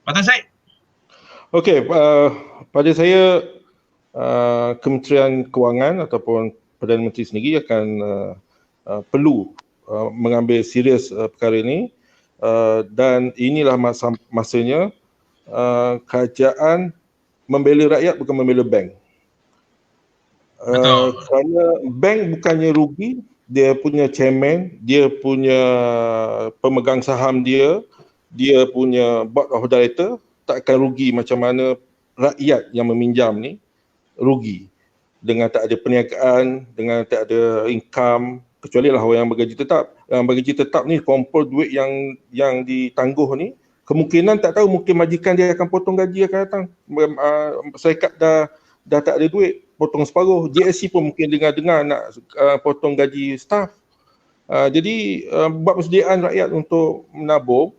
Pak Tan Syed. Okey, pada saya Kementerian Kewangan ataupun Perdana Menteri sendiri akan perlu mengambil serius perkara ini, dan inilah masanya kerajaan membela rakyat bukan membela bank. Kerana bank bukannya rugi, dia punya chairman, dia punya pemegang saham dia punya board of director tak akan rugi macam mana rakyat yang meminjam ni rugi dengan tak ada perniagaan, dengan tak ada income, kecuali lah orang yang bergaji tetap. Yang bergaji tetap ni kumpul duit yang ditangguh ni, kemungkinan tak tahu, mungkin majikan dia akan potong gaji akan datang. Syarikat dah tak ada duit. potong separuh. JSC pun mungkin dengar-dengar nak potong gaji staff. Jadi buat persediaan rakyat untuk menabung,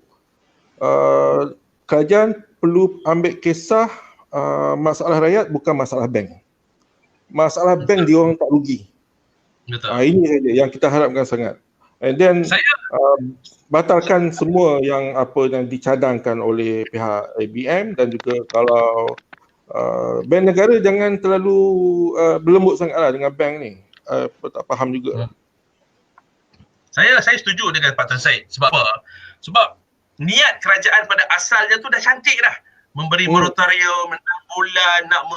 kerajaan perlu ambil kisah masalah rakyat bukan masalah bank. Masalah bank dia orang tak rugi. Betul. Ini saja yang kita harapkan sangat. And then batalkan semua yang dicadangkan oleh pihak ABM, dan juga kalau bank negara jangan terlalu berlembut sangatlah dengan bank ni. Tak faham juga. Saya setuju dengan Pak Tan Syed. Sebab apa? Sebab niat kerajaan pada asalnya tu dah cantik dah. Memberi moratorium 6 bulan, nak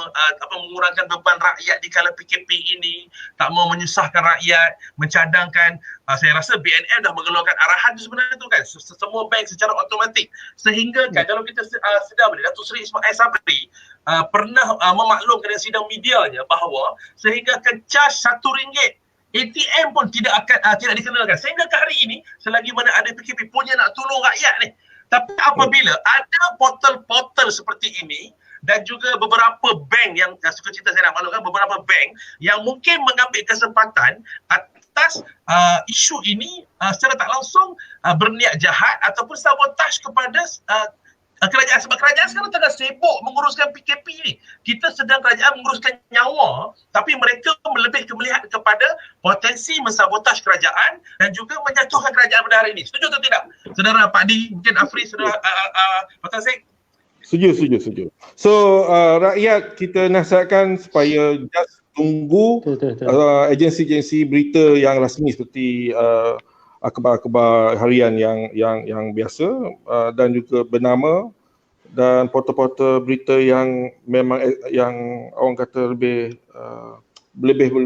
mengurangkan beban rakyat di kala PKP ini, tak mau menyusahkan rakyat, mencadangkan. Saya rasa BNM dah mengeluarkan arahan tu sebenarnya tu kan, semua bank secara automatik. Sehingga kan kalau kita sedar boleh, Datuk Seri Ismail Sabri pernah memaklumkan dalam sidang medianya bahawa sehingga akan charge RM1 ATM pun tidak dikenakan. Sehingga ke hari ini, selagi mana ada PKP punya nak tolong rakyat ni. Tapi apabila ada portal-portal seperti ini dan juga beberapa bank yang suka cerita saya nak maklumkan, beberapa bank yang mungkin mengambil kesempatan atas isu ini secara tak langsung berniat jahat ataupun sabotaj kepada kerajaan, sebab kerajaan sekarang tengah sibuk menguruskan PKP ni. Kita sedang kerajaan menguruskan nyawa, tapi mereka lebih melihat kepada potensi mensabotaj kerajaan dan juga menjatuhkan kerajaan pada hari ini. Setuju atau tidak? Saudara Pak Di, mungkin Afri, saudara Pak Tan Syed? Setuju. So rakyat kita nasihatkan supaya just tunggu agensi-agensi berita yang rasmi seperti akhbar-akhbar harian yang biasa dan juga bernama, dan portal-portal berita yang memang yang orang kata lebih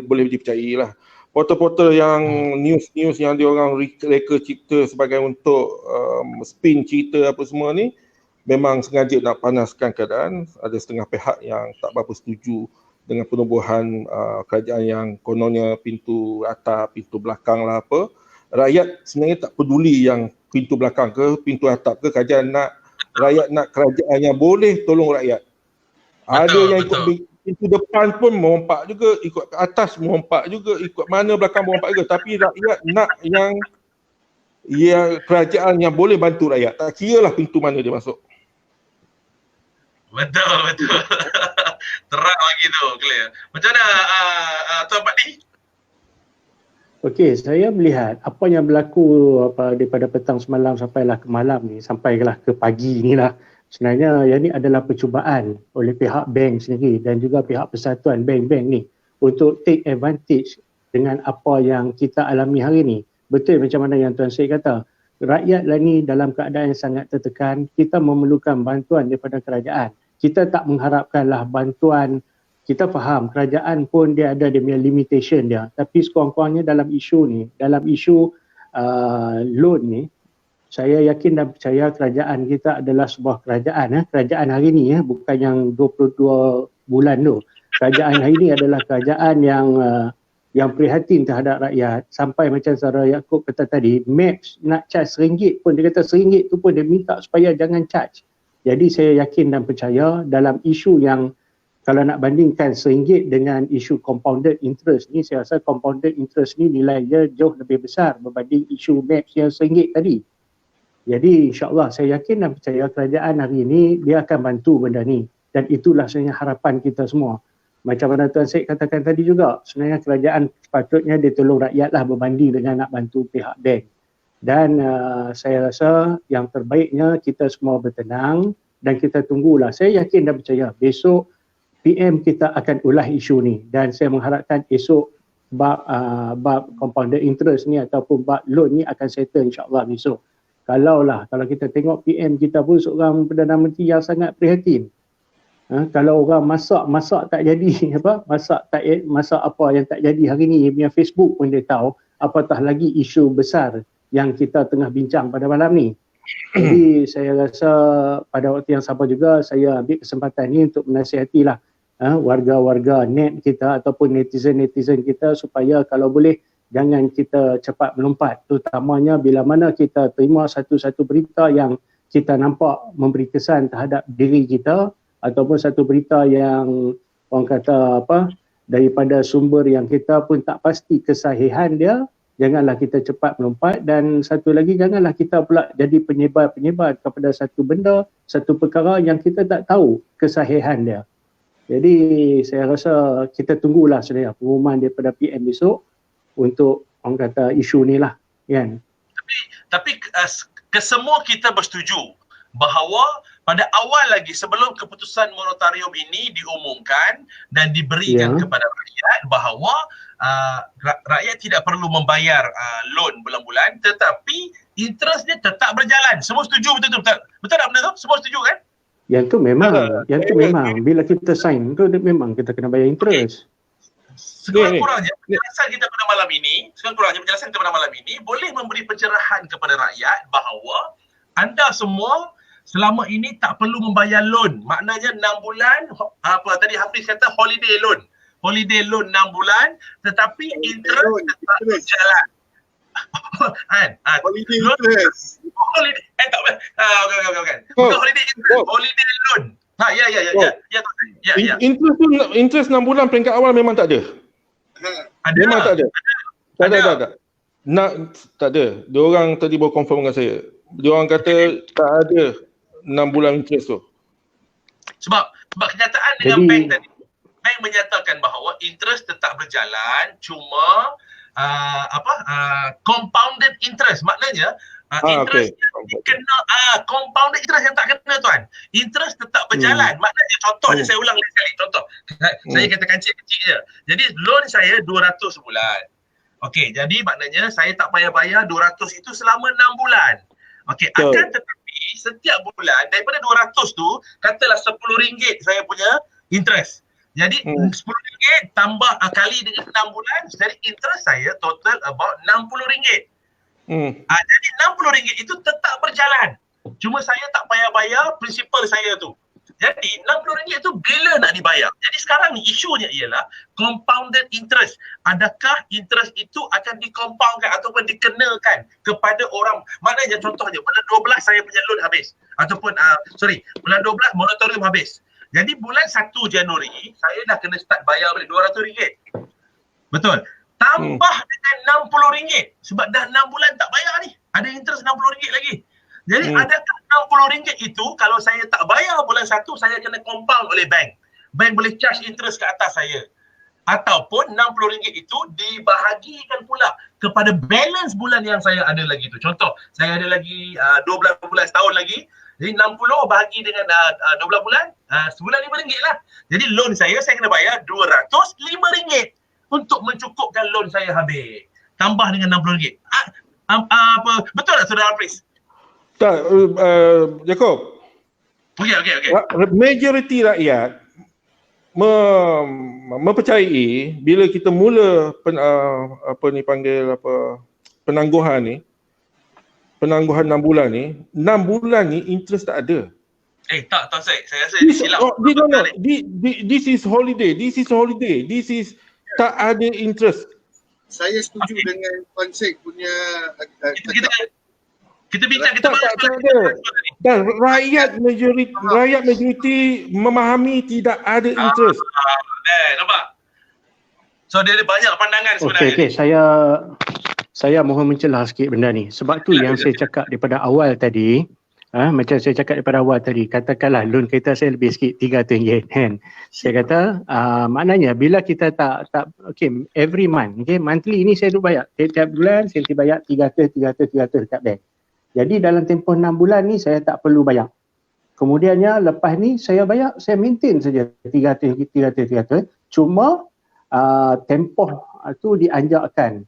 boleh dipercayai lah. Portal-portal yang news yang dia orang reka cipta sebagai untuk spin cerita apa semua ni, memang sengaja nak panaskan keadaan. Ada setengah pihak yang tak berapa setuju dengan penubuhan kerajaan yang kononnya pintu atap, pintu belakang lah apa. Rakyat sebenarnya tak peduli yang pintu belakang ke, pintu atap ke, kerajaan rakyat nak kerajaan yang boleh tolong rakyat. Ada yang ikut pintu depan pun merompak juga, ikut ke atas merompak juga, ikut mana belakang merompak juga. Tapi rakyat nak yang kerajaan yang boleh bantu rakyat. Tak kira lah pintu mana dia masuk. Betul. Terang lagi tu, clear. Macam mana Tuan Pak Di? Okey, saya melihat apa yang berlaku daripada petang semalam sampailah ke malam ni, sampailah ke pagi ni lah. Sebenarnya yang ni adalah percubaan oleh pihak bank sendiri dan juga pihak persatuan bank-bank ni untuk take advantage dengan apa yang kita alami hari ni. Betul macam mana yang Tuan Syed kata, rakyat lah ni dalam keadaan yang sangat tertekan, kita memerlukan bantuan daripada kerajaan. Kita tak mengharapkanlah bantuan. Kita faham kerajaan pun dia ada punya limitation dia, tapi sekurang-kurangnya dalam isu ni, dalam isu loan ni, saya yakin dan percaya kerajaan kita adalah sebuah kerajaan. Kerajaan hari ni, bukan yang 22 bulan tu. Kerajaan hari ni adalah kerajaan yang prihatin terhadap rakyat. Sampai macam saudara Yaakob kata tadi, Maps nak charge RM1 pun, dia kata RM1 tu pun dia minta supaya jangan charge. Jadi saya yakin dan percaya dalam isu yang kalau nak bandingkan RM1 dengan isu compounded interest ni, saya rasa compounded interest ni nilai dia jauh lebih besar berbanding isu Maps yang RM1 tadi. Jadi insyaAllah saya yakin dan percaya kerajaan hari ini dia akan bantu benda ni. Dan itulah sebenarnya harapan kita semua. Macam mana Tuan Syed katakan tadi juga, sebenarnya kerajaan sepatutnya dia tolong rakyat lah berbanding dengan nak bantu pihak bank. Dan saya rasa yang terbaiknya kita semua bertenang dan kita tunggulah. Saya yakin dan percaya besok PM kita akan ulah isu ni, dan saya mengharapkan esok bab compounded interest ni ataupun bab loan ni akan settle insyaAllah besok. Kalau kita tengok PM kita pun seorang Perdana Menteri yang sangat prihatin. Kalau orang masak tak jadi masak apa yang tak jadi hari ni, punya Facebook pun dia tahu, apatah lagi isu besar yang kita tengah bincang pada malam ni. Jadi saya rasa pada waktu yang sama juga saya ambil kesempatan ni untuk menasihatilah warga-warga net kita ataupun netizen-netizen kita supaya kalau boleh jangan kita cepat melompat, terutamanya bila mana kita terima satu-satu berita yang kita nampak memberi kesan terhadap diri kita ataupun satu berita yang orang kata daripada sumber yang kita pun tak pasti kesahihan dia, janganlah kita cepat melompat. Dan satu lagi, janganlah kita pula jadi penyebar-penyebar kepada satu benda, satu perkara yang kita tak tahu kesahihan dia. Jadi saya rasa kita tunggulah sebenarnya pengumuman daripada PM besok untuk orang kata isu ni lah, kan. Tapi kesemua kita bersetuju bahawa pada awal lagi sebelum keputusan moratorium ini diumumkan dan diberikan kepada rakyat bahawa rakyat tidak perlu membayar loan bulan-bulan, tetapi interest dia tetap berjalan. Semua setuju betul tak benda tu? Semua setuju kan? Yang tu memang bila kita sign tu memang kita kena bayar interest. Sekurang-kurangnya penjelasan kita pada malam ini boleh memberi pencerahan kepada rakyat bahawa anda semua selama ini tak perlu membayar loan. Maknanya 6 bulan, tadi Hafiz kata holiday loan 6 bulan, tetapi interest tetap berjalan. Holiday interest. Bukan holiday interest, holiday loan. Interest 6 bulan peringkat awal memang tak ada. Memang tak ada. Tak ada. Diorang tadi baru confirm dengan saya. Diorang kata tak ada 6 bulan interest tu. Sebab kenyataan dengan bank tadi, bank menyatakan bahawa interest tetap berjalan, cuma compounded interest. Maknanya interest yang kena, compounded interest yang tak kena tuan. Interest tetap berjalan. Maknanya contohnya saya ulang lagi sekali. Contoh. Saya katakan kecil je. Jadi loan saya 200 sebulan. Okey, jadi maknanya saya tak payah bayar 200 itu selama 6 bulan. Okey, akan tetapi setiap bulan daripada 200 tu, katalah RM10 saya punya interest. Jadi RM10 tambah kali dengan 6 bulan, jadi interest saya total about RM60. Jadi RM60 itu tetap berjalan. Cuma saya tak payah bayar prinsipal saya tu. Jadi RM60 itu bila nak dibayar? Jadi sekarang ni isunya ialah compounded interest. Adakah interest itu akan dikompaundkan ataupun dikenakan kepada orang? Maknanya contohnya bulan 12 saya punya loan habis. Ataupun bulan 12 moratorium habis. Jadi bulan 1 Januari saya dah kena start bayar balik RM200. Betul. Tambah dengan RM60 sebab dah 6 bulan tak bayar ni. Ada interest RM60 lagi. Jadi adakah RM60 itu kalau saya tak bayar bulan 1 saya kena compound oleh bank. Bank boleh charge interest ke atas saya. Ataupun RM60 itu dibahagikan pula kepada balance bulan yang saya ada lagi tu. Contoh, saya ada lagi 12 bulan setahun lagi. Jadi 60 bahagi dengan 12 bulan, sebulan RM5 lah. Jadi loan saya kena bayar RM205 untuk mencukupkan loan saya habis. Tambah dengan RM60. Betul tak Saudara Hafiz? Tak, Jacob. Okey. Majoriti rakyat mempercayai bila kita mula penangguhan 6 bulan ni, 6 bulan ni interest tak ada. Tak saya rasa ini silap. This is holiday. This is tak ada interest. Saya setuju dengan konsep punya kita bincang dan rakyat majoriti memahami tidak ada interest. Nampak? So dia ada banyak pandangan sebenarnya. Okey, saya mohon mencelah sikit benda ni. Sebab tu yang saya cakap daripada awal tadi, macam saya cakap daripada awal tadi, katakanlah loan kereta saya lebih sikit RM300 kan. Saya kata maknanya bila kita tak every month, monthly ni saya duk bayar. Setiap bulan saya bayar $300 dekat bank. Jadi dalam tempoh 6 bulan ni saya tak perlu bayar. Kemudiannya lepas ni saya bayar, saya maintain saja $300. Cuma tempoh tu dianjakkan,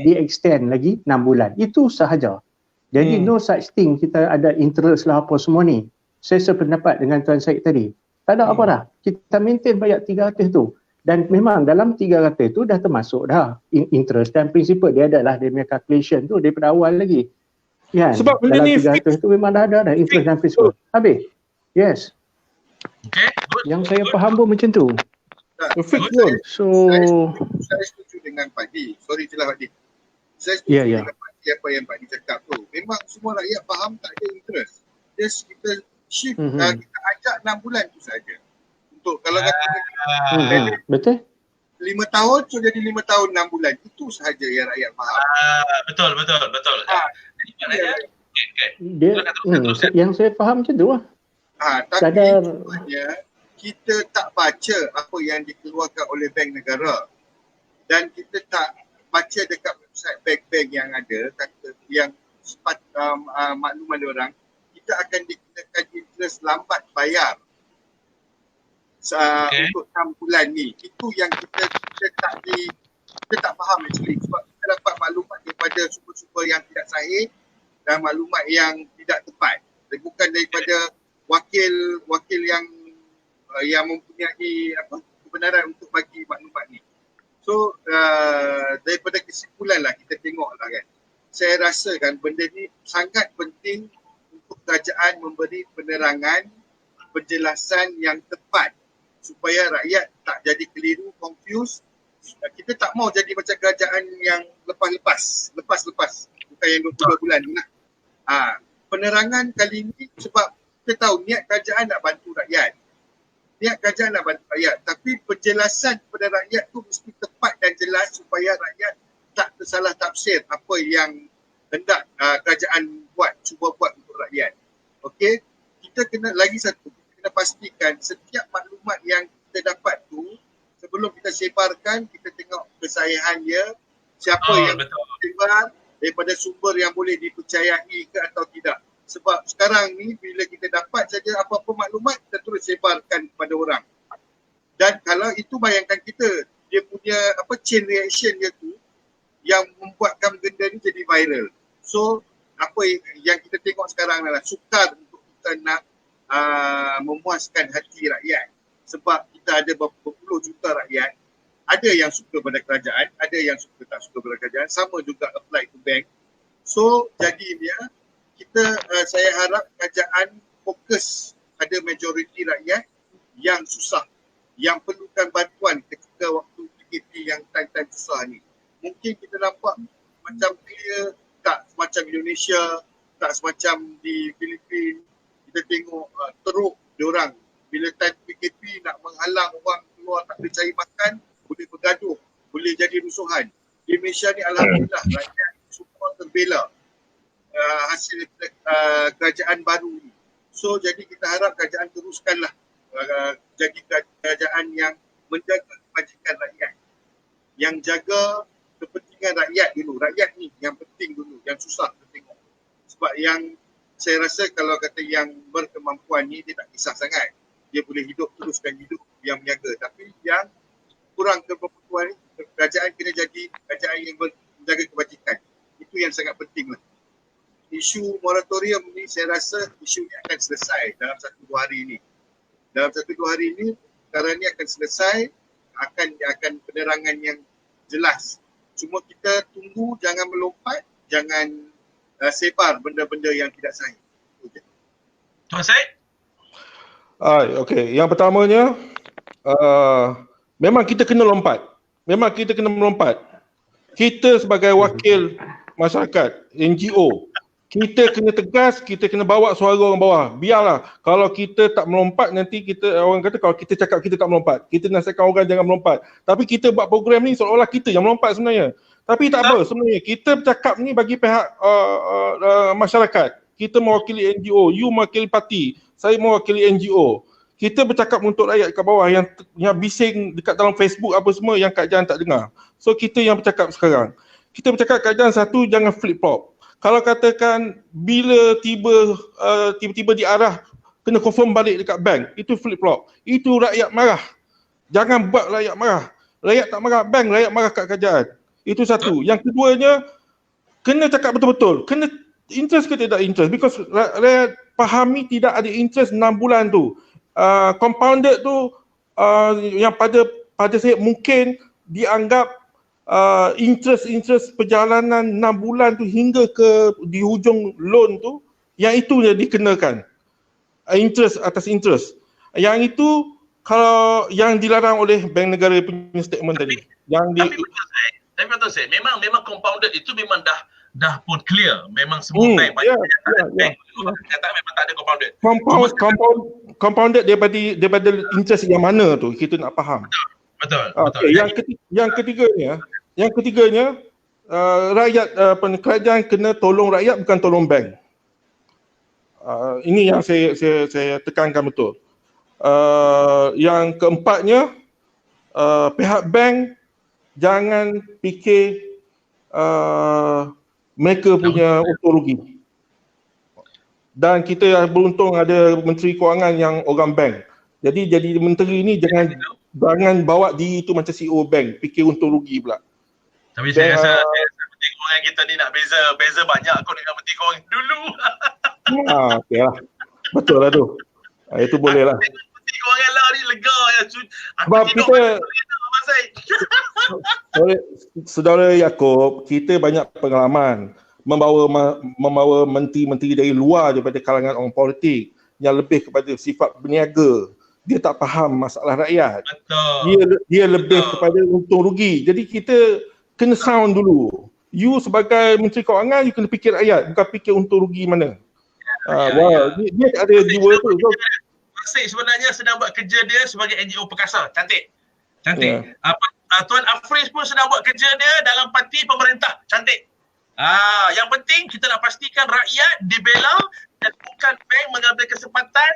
di-extend lagi 6 bulan. Itu sahaja. Jadi no such thing kita ada interest lah apa semua ni. Saya sependapat dengan Tuan Syed tadi. Tak ada apa dah. Kita maintain bayar 300 tu. Dan memang dalam 300 tu dah termasuk dah interest dan principal dia adalah dia punya calculation tu daripada awal lagi. Ya, sebab benda ni 300 tu memang dah ada interest dan principal. Habis. Yes. Okay, good. Yang saya faham pun macam tu. Saya setuju dengan Pak Di. Sorry celah Pak Di. Saya setuju dengan Pak Di apa yang Pak Di cakap tu. Memang semua rakyat faham tak ada interest. Just kita shift, kita ajak 6 bulan tu saja. Untuk kalau kata betul? 5 tahun, so jadi 5 tahun 6 bulan. Itu sahaja yang rakyat faham. Betul. Jadi maknanya, Yang saya faham macam tu lah. Tapi sebenarnya kita tak baca apa yang dikeluarkan oleh bank negara dan kita tak baca dekat website bank-bank yang ada kata yang makluman diorang kita akan dikenakan interest lambat bayar untuk 6 bulan ni. Itu yang kita tak faham actually sebab kita dapat maklumat daripada sumber-sumber yang tidak sahih dan maklumat yang tidak tepat. Bukan daripada wakil yang mempunyai kebenaran untuk bagi maklumat ni. So daripada kesimpulan lah kita tengok lah kan. Saya rasa kan benda ni sangat penting untuk kerajaan memberi penerangan, penjelasan yang tepat supaya rakyat tak jadi keliru, confused. Kita tak mau jadi macam kerajaan yang lepas-lepas. Bukan yang 22 bulan ni lah. Penerangan kali ni sebab kita tahu niat kerajaan nak bantu rakyat. Tapi penjelasan kepada rakyat tu mesti tepat dan jelas supaya rakyat tak tersalah tafsir apa yang hendak kerajaan cuba buat untuk rakyat. Okey, kita kena pastikan setiap maklumat yang kita dapat tu sebelum kita sebarkan kita tengok kesahihan dia, siapa yang sebar, daripada sumber yang boleh dipercayai ke atau tidak. Sebab sekarang ni bila kita dapat saja apa-apa maklumat kita terus sebarkan kepada orang. Dan kalau itu bayangkan kita dia punya chain reaction dia tu yang membuatkan benda ni jadi viral. So apa yang kita tengok sekarang adalah sukar untuk kita nak memuaskan hati rakyat. Sebab kita ada berpuluh juta rakyat. Ada yang suka pada kerajaan, ada yang tak suka pada kerajaan. Sama juga apply to bank. So jadinya saya harap kerajaan fokus pada majoriti rakyat yang susah, yang perlukan bantuan ketika waktu PKP yang time-time susah ni. Mungkin kita nampak macam dia tak semacam Indonesia, tak semacam di Filipina. Kita tengok teruk diorang bila time PKP nak menghalang orang keluar tak boleh cari makan, boleh bergaduh, boleh jadi rusuhan. Di Malaysia ni alhamdulillah rakyat semua terbela hasil kerajaan baru ni. So jadi kita harap kerajaan teruskanlah jadi kerajaan yang menjaga kebajikan rakyat, yang jaga kepentingan rakyat dulu. Rakyat ni yang penting dulu, yang susah kita tengok. Sebab yang saya rasa kalau kata yang berkemampuan ni dia tak kisah sangat. Dia boleh teruskan hidup yang menjaga. Tapi yang kurang kemampuan ni, kerajaan kena jadi kerajaan yang menjaga kebajikan. Itu yang sangat penting lah. Isu moratorium ni saya rasa isu ni akan selesai dalam 1-2 hari ni. Dalam 1-2 hari ni perkara ni akan selesai, akan penerangan yang jelas. Cuma kita tunggu, jangan melompat, jangan sebar benda-benda yang tidak sahih. Tuan Syed? Okey, yang pertamanya memang kita kena lompat. Kita sebagai wakil masyarakat, NGO, kita kena tegas, kita kena bawa suara orang bawah. Biarlah kalau kita tak melompat nanti orang kata kalau kita cakap kita tak melompat, kita nasihatkan orang jangan melompat. Tapi kita buat program ni seolah-olah kita yang melompat sebenarnya. Tapi tak apa sebenarnya. Kita bercakap ni bagi pihak masyarakat. Kita mewakili NGO, you mewakili parti, saya mewakili NGO. Kita bercakap untuk rakyat kat bawah yang bising dekat dalam Facebook apa semua yang kerajaan tak dengar. So kita yang bercakap sekarang. Kita bercakap kerajaan satu, jangan flip-flop. Kalau katakan bila tiba-tiba diarah kena confirm balik dekat bank, itu flip-flop. Itu rakyat marah. Jangan buat rakyat marah. Rakyat tak marah bank, rakyat marah kat kerajaan. Itu satu. Yang keduanya, kena cakap betul-betul. Kena interest ke tidak interest? Because rakyat fahami tidak ada interest 6 bulan tu. Compounded tu yang pada saya mungkin dianggap interest perjalanan 6 bulan tu hingga ke di hujung loan tu, yang itu dia dikenakan interest atas interest. Yang itu kalau yang dilarang oleh bank negara punya statement tadi. Tapi betul saya, memang compounded itu memang dah pun clear. Memang semua bank kata memang tak ada compounded. Compounded daripada interest yang mana tu kita nak faham. Betul. Okey, yang ketiganya rakyat kerajaan kena tolong rakyat, bukan tolong bank. Ini yang saya tekankan betul. Yang keempatnya, pihak bank jangan fikir mereka punya untung rugi. Dan kita beruntung ada Menteri Kewangan yang orang bank. Jadi menteri ni jangan bawa diri tu macam CEO bank, fikir untung rugi pula. Tapi saya rasa Menteri Kewangan kita ni nak beza banyak kot dengan Menteri Kewangan dulu. Okey lah. Betul lah tu. Itu boleh lah. Menteri Kewangan lah ni lega ya. Sebab kita Saudara Yaakob, kita banyak pengalaman membawa menteri-menteri dari luar daripada kalangan orang politik yang lebih kepada sifat berniaga. Dia tak faham masalah rakyat. Betul. Dia lebih kepada untung rugi. Jadi kita kena sound dulu. You sebagai Menteri Kewangan, you kena fikir rakyat, bukan fikir untung rugi mana. Dia tak ada jiwa tu. Masih sebenarnya sedang buat kerja dia sebagai NGO perkasa. Cantik. Tuan Afriz pun sedang buat kerja dia dalam parti pemerintah. Cantik. Yang penting kita nak pastikan rakyat dibela dan bukan bank mengambil kesempatan.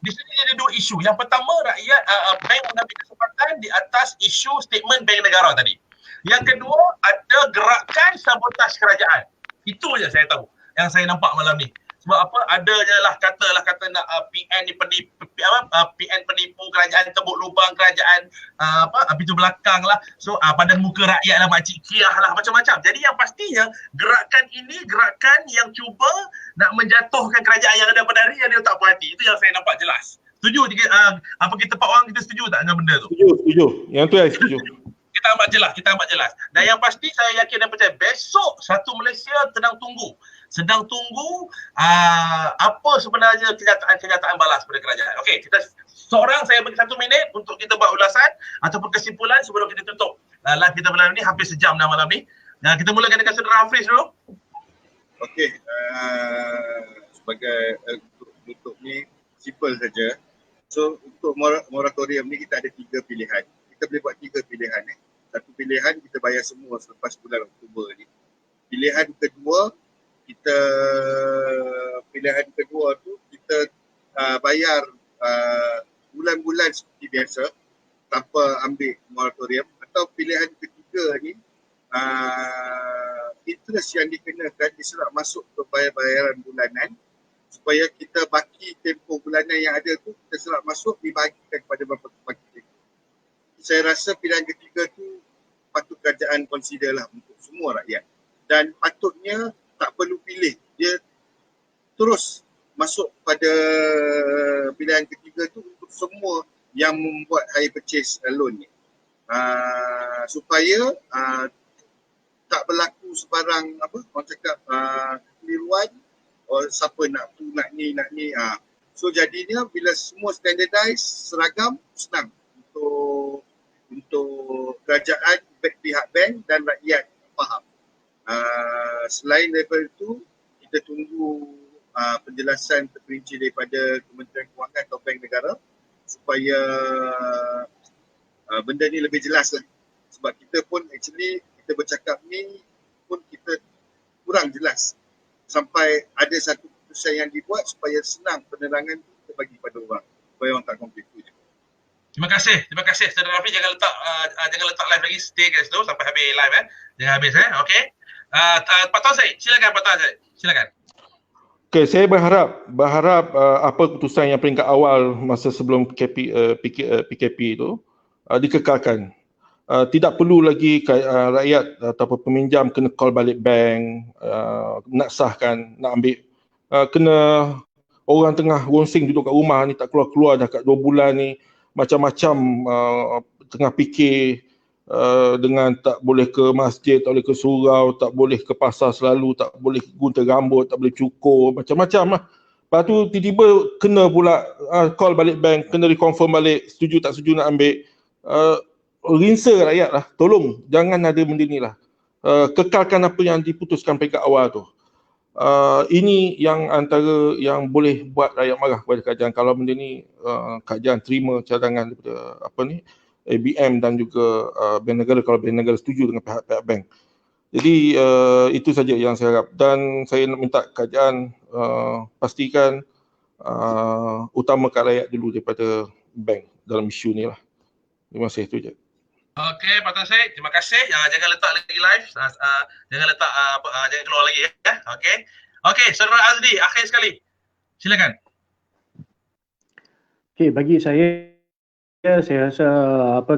Di sini ada dua isu. Yang pertama, rakyat bank mengambil kesempatan di atas isu statement bank negara tadi. Yang kedua, ada gerakan sabotaj kerajaan. Itu je saya tahu yang saya nampak malam ni. Sebab apa? Adanya lah kata nak PN ni PN penipu kerajaan, tebuk lubang kerajaan, pintu belakang lah. So pada muka rakyat lah, makcik Kiah lah, macam-macam. Jadi yang pastinya gerakan ini gerakan yang cuba nak menjatuhkan kerajaan yang ada pada hari yang dia tak puas hati. Itu yang saya nampak jelas. Setuju kita Pak Wang, kita setuju tak dengan benda tu? Setuju. Yang tu saya setuju. Kita amat jelas. Dan yang pasti saya yakin dan percaya besok satu Malaysia sedang tunggu apa sebenarnya kenyataan balas pada kerajaan. Okey, saya bagi 1 minit untuk kita buat ulasan ataupun kesimpulan sebelum kita tutup live kita malam ni, hampir sejam dah malam ni. Dan kita mulakan dengan Saudara Afriz dulu. Okey, sebagai untuk ni simple saja. So untuk moratorium ni kita ada 3 pilihan. Kita boleh buat 3 pilihan. Satu pilihan kita bayar semua selepas bulan Oktober ni. Pilihan kedua tu kita bayar bulan-bulan seperti biasa tanpa ambil moratorium. Atau pilihan ketiga ni interest yang dikenakan diserap masuk ke bayaran bulanan supaya kita baki tempoh bulanan yang ada tu kita serap masuk dibagikan kepada baki tempoh. Saya rasa pilihan ketiga tu patut kerajaan consider lah untuk semua rakyat. Dan patutnya tak perlu pilih. Dia terus masuk pada pilihan ketiga tu untuk semua yang membuat hire purchase loan ni. Supaya tak berlaku sebarang orang cakap keliruan, siapa nak tu, nak ni. So jadinya bila semua standardize, seragam, senang untuk kerajaan, pihak bank dan rakyat faham. Selain daripada itu, kita tunggu penjelasan terperinci daripada Kementerian Kewangan atau Bank Negara supaya benda ni lebih jelas lah. Sebab kita pun kita bercakap ni pun kita kurang jelas sampai ada satu keputusan yang dibuat supaya senang penerangan kita bagi pada orang supaya orang tak konflik tu je. Terima kasih Saudara Rafi. Jangan letak live lagi, stay kat situ sampai habis live Jangan habis Okey. Pak Tuan Syed, silakan. Okey, saya berharap apa keputusan yang peringkat awal masa sebelum PKP itu dikekalkan. Tidak perlu lagi rakyat ataupun peminjam kena call balik bank, nak sahkan, nak ambil, kena orang tengah ronsing duduk kat rumah ni, tak keluar-keluar dah kat 2 bulan ni, macam-macam tengah fikir dengan tak boleh ke masjid, tak boleh ke surau, tak boleh ke pasar selalu, tak boleh gunting rambut, tak boleh cukur, macam-macam lah. Lepas tu tiba-tiba kena pula call balik bank, kena reconfirm balik, setuju tak setuju nak ambil. Rinsa rakyat lah, tolong jangan ada benda ni lah. Kekalkan apa yang diputuskan peringkat awal tu. Ini yang antara yang boleh buat rakyat marah kepada kerajaan. Kalau benda ni kerajaan terima cadangan daripada ABM dan juga bank negara kalau bank negara setuju dengan pihak-pihak bank. Jadi itu saja yang saya harap, dan saya nak minta kerajaan pastikan utamakan rakyat dulu daripada bank dalam isu ni lah. Terima kasih, itu je. Okey, Pak Tan Syed, terima kasih. Jangan letak lagi live. Jangan letak jangan keluar lagi ya. Okey. Okey, Saudara Azdi, akhir sekali. Silakan. Okey, bagi saya rasa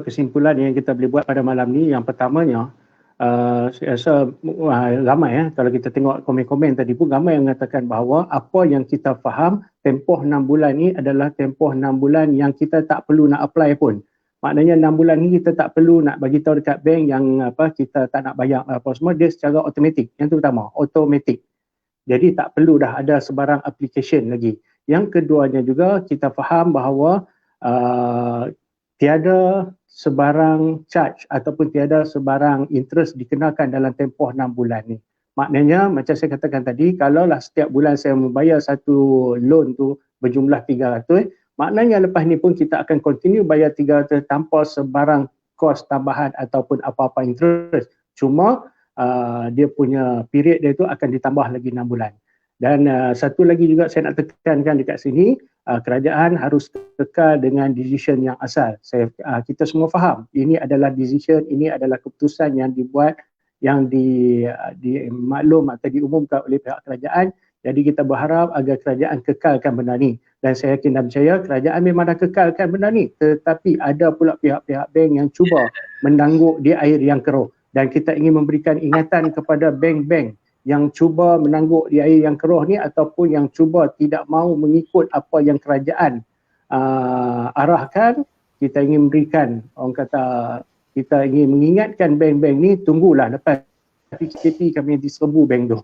kesimpulan yang kita boleh buat pada malam ni, yang pertamanya saya rasa ramai kalau kita tengok komen-komen tadi pun ramai yang mengatakan bahawa apa yang kita faham tempoh 6 bulan ni adalah tempoh 6 bulan yang kita tak perlu nak apply pun. Maknanya 6 bulan ni kita tak perlu nak bagi tahu dekat bank yang kita tak nak bayar apa semua, dia secara automatik. Yang tu pertama, automatik. Jadi tak perlu dah ada sebarang application lagi. Yang keduanya juga kita faham bahawa tiada sebarang charge ataupun tiada sebarang interest dikenakan dalam tempoh 6 bulan ni. Maknanya macam saya katakan tadi, kalaulah setiap bulan saya membayar satu loan tu berjumlah 300, maknanya lepas ni pun kita akan continue bayar 300 tanpa sebarang kos tambahan ataupun apa-apa interest. Cuma dia punya period dia tu akan ditambah lagi 6 bulan. Dan satu lagi juga saya nak tekankan dekat sini, kerajaan harus kekal dengan decision yang asal. Kita semua faham, ini adalah decision, ini adalah keputusan yang dibuat, yang dimaklum atau diumumkan oleh pihak kerajaan. Jadi kita berharap agar kerajaan kekalkan benda ni. Dan saya yakin dan percaya kerajaan memang dah kekalkan benda ni. Tetapi ada pula pihak-pihak bank yang cuba menangguk di air yang keruh. Dan kita ingin memberikan ingatan kepada bank-bank yang cuba menangguk di air yang keruh ni ataupun yang cuba tidak mahu mengikut apa yang kerajaan arahkan. Kita ingin memberikan, orang kata, kita ingin mengingatkan bank-bank ni, tunggulah lepas PKP kami diserbu bank tu.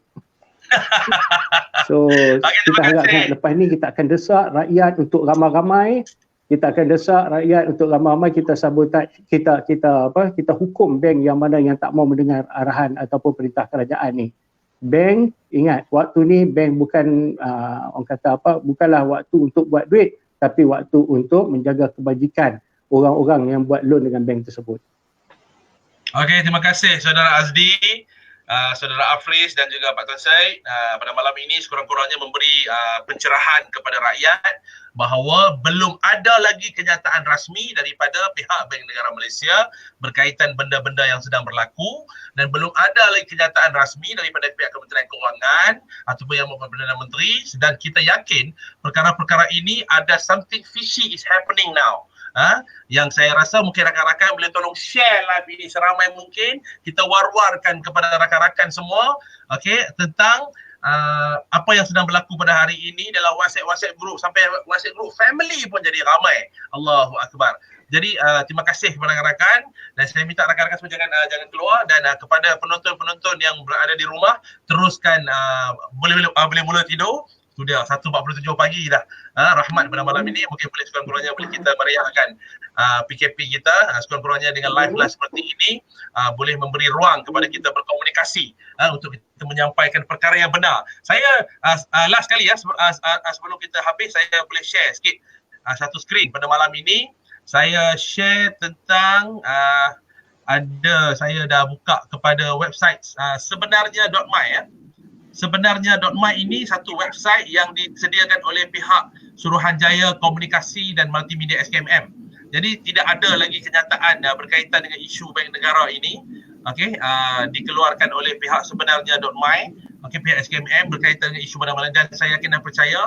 So kita harap lepas ni kita akan desak rakyat untuk ramai-ramai. Kita akan desak rakyat untuk ramai-ramai, kita sabotaj, kita hukum bank yang mana yang tak mau mendengar arahan ataupun perintah kerajaan ni. Bank, ingat, waktu ni bank bukan orang kata bukanlah waktu untuk buat duit, tapi waktu untuk menjaga kebajikan orang-orang yang buat loan dengan bank tersebut. Okey, terima kasih Saudara Azdi, Saudara Afriz dan juga Pak Tan Syed. Pada malam ini sekurang-kurangnya memberi pencerahan kepada rakyat bahawa belum ada lagi kenyataan rasmi daripada pihak Bank Negara Malaysia berkaitan benda-benda yang sedang berlaku, dan belum ada lagi kenyataan rasmi daripada pihak Kementerian Kewangan ataupun yang merupakan Perdana Menteri, dan kita yakin perkara-perkara ini ada something fishy is happening now. Yang saya rasa mungkin rakan-rakan boleh tolong share live ini seramai mungkin, kita war-warkan kepada rakan-rakan semua, okey, tentang apa yang sedang berlaku pada hari ini dalam WhatsApp group, sampai WhatsApp group family pun jadi ramai. Allahu Akbar. Jadi terima kasih kepada rakan-rakan, dan saya minta rakan-rakan semua jangan keluar, dan kepada penonton-penonton yang berada di rumah, teruskan boleh mula tidur. Sudah 1.47 pagi dah. Rahmat pada malam ini, mungkin boleh sekurang-kurangnya boleh kita meriahkan PKP kita, sekurang-kurangnya dengan live seperti ini, boleh memberi ruang kepada kita berkomunikasi untuk kita menyampaikan perkara yang benar. Saya last kali sebelum kita habis, saya boleh share sikit satu skrin pada malam ini. Saya share tentang saya dah buka kepada website sebenarnya.my. Sebenarnya.my ini satu website yang disediakan oleh pihak Suruhanjaya Komunikasi dan Multimedia SKMM. Jadi tidak ada lagi kenyataan berkaitan dengan isu bank negara ini. Okey, dikeluarkan oleh pihak sebenarnya.my, okey, pihak SKMM berkaitan dengan isu bandar dan saya yakin dan percaya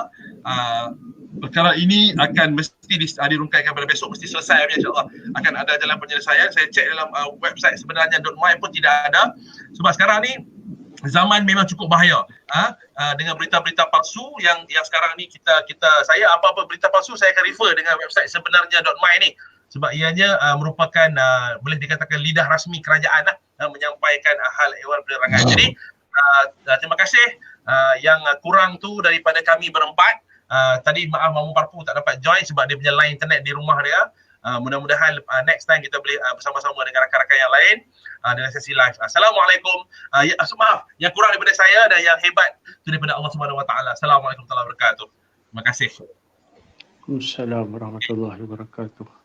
perkara ini akan mesti dirungkaikan pada besok, mesti selesai insya-Allah. Akan ada jalan penyelesaian. Saya cek dalam website sebenarnya.my pun tidak ada. Sebab sekarang ni zaman memang cukup bahaya dengan berita-berita palsu yang sekarang ni saya apa-apa berita palsu saya akan refer dengan website sebenarnya.my ni, sebab ianya merupakan boleh dikatakan lidah rasmi kerajaan menyampaikan hal ehwal penerangan. Jadi terima kasih yang kurang tu daripada kami berempat. Tadi maaf Mamu Parpu tak dapat join sebab dia punya line internet di rumah dia. Mudah-mudahan next time kita boleh bersama-sama dengan rakan-rakan yang lain dengan sesi live. Assalamualaikum. Maaf, yang kurang daripada saya dan yang hebat itu daripada Allah Subhanahu Wa Taala. Assalamualaikum warahmatullahi wabarakatuh. Terima kasih. Waalaikumsalam warahmatullahi wabarakatuh.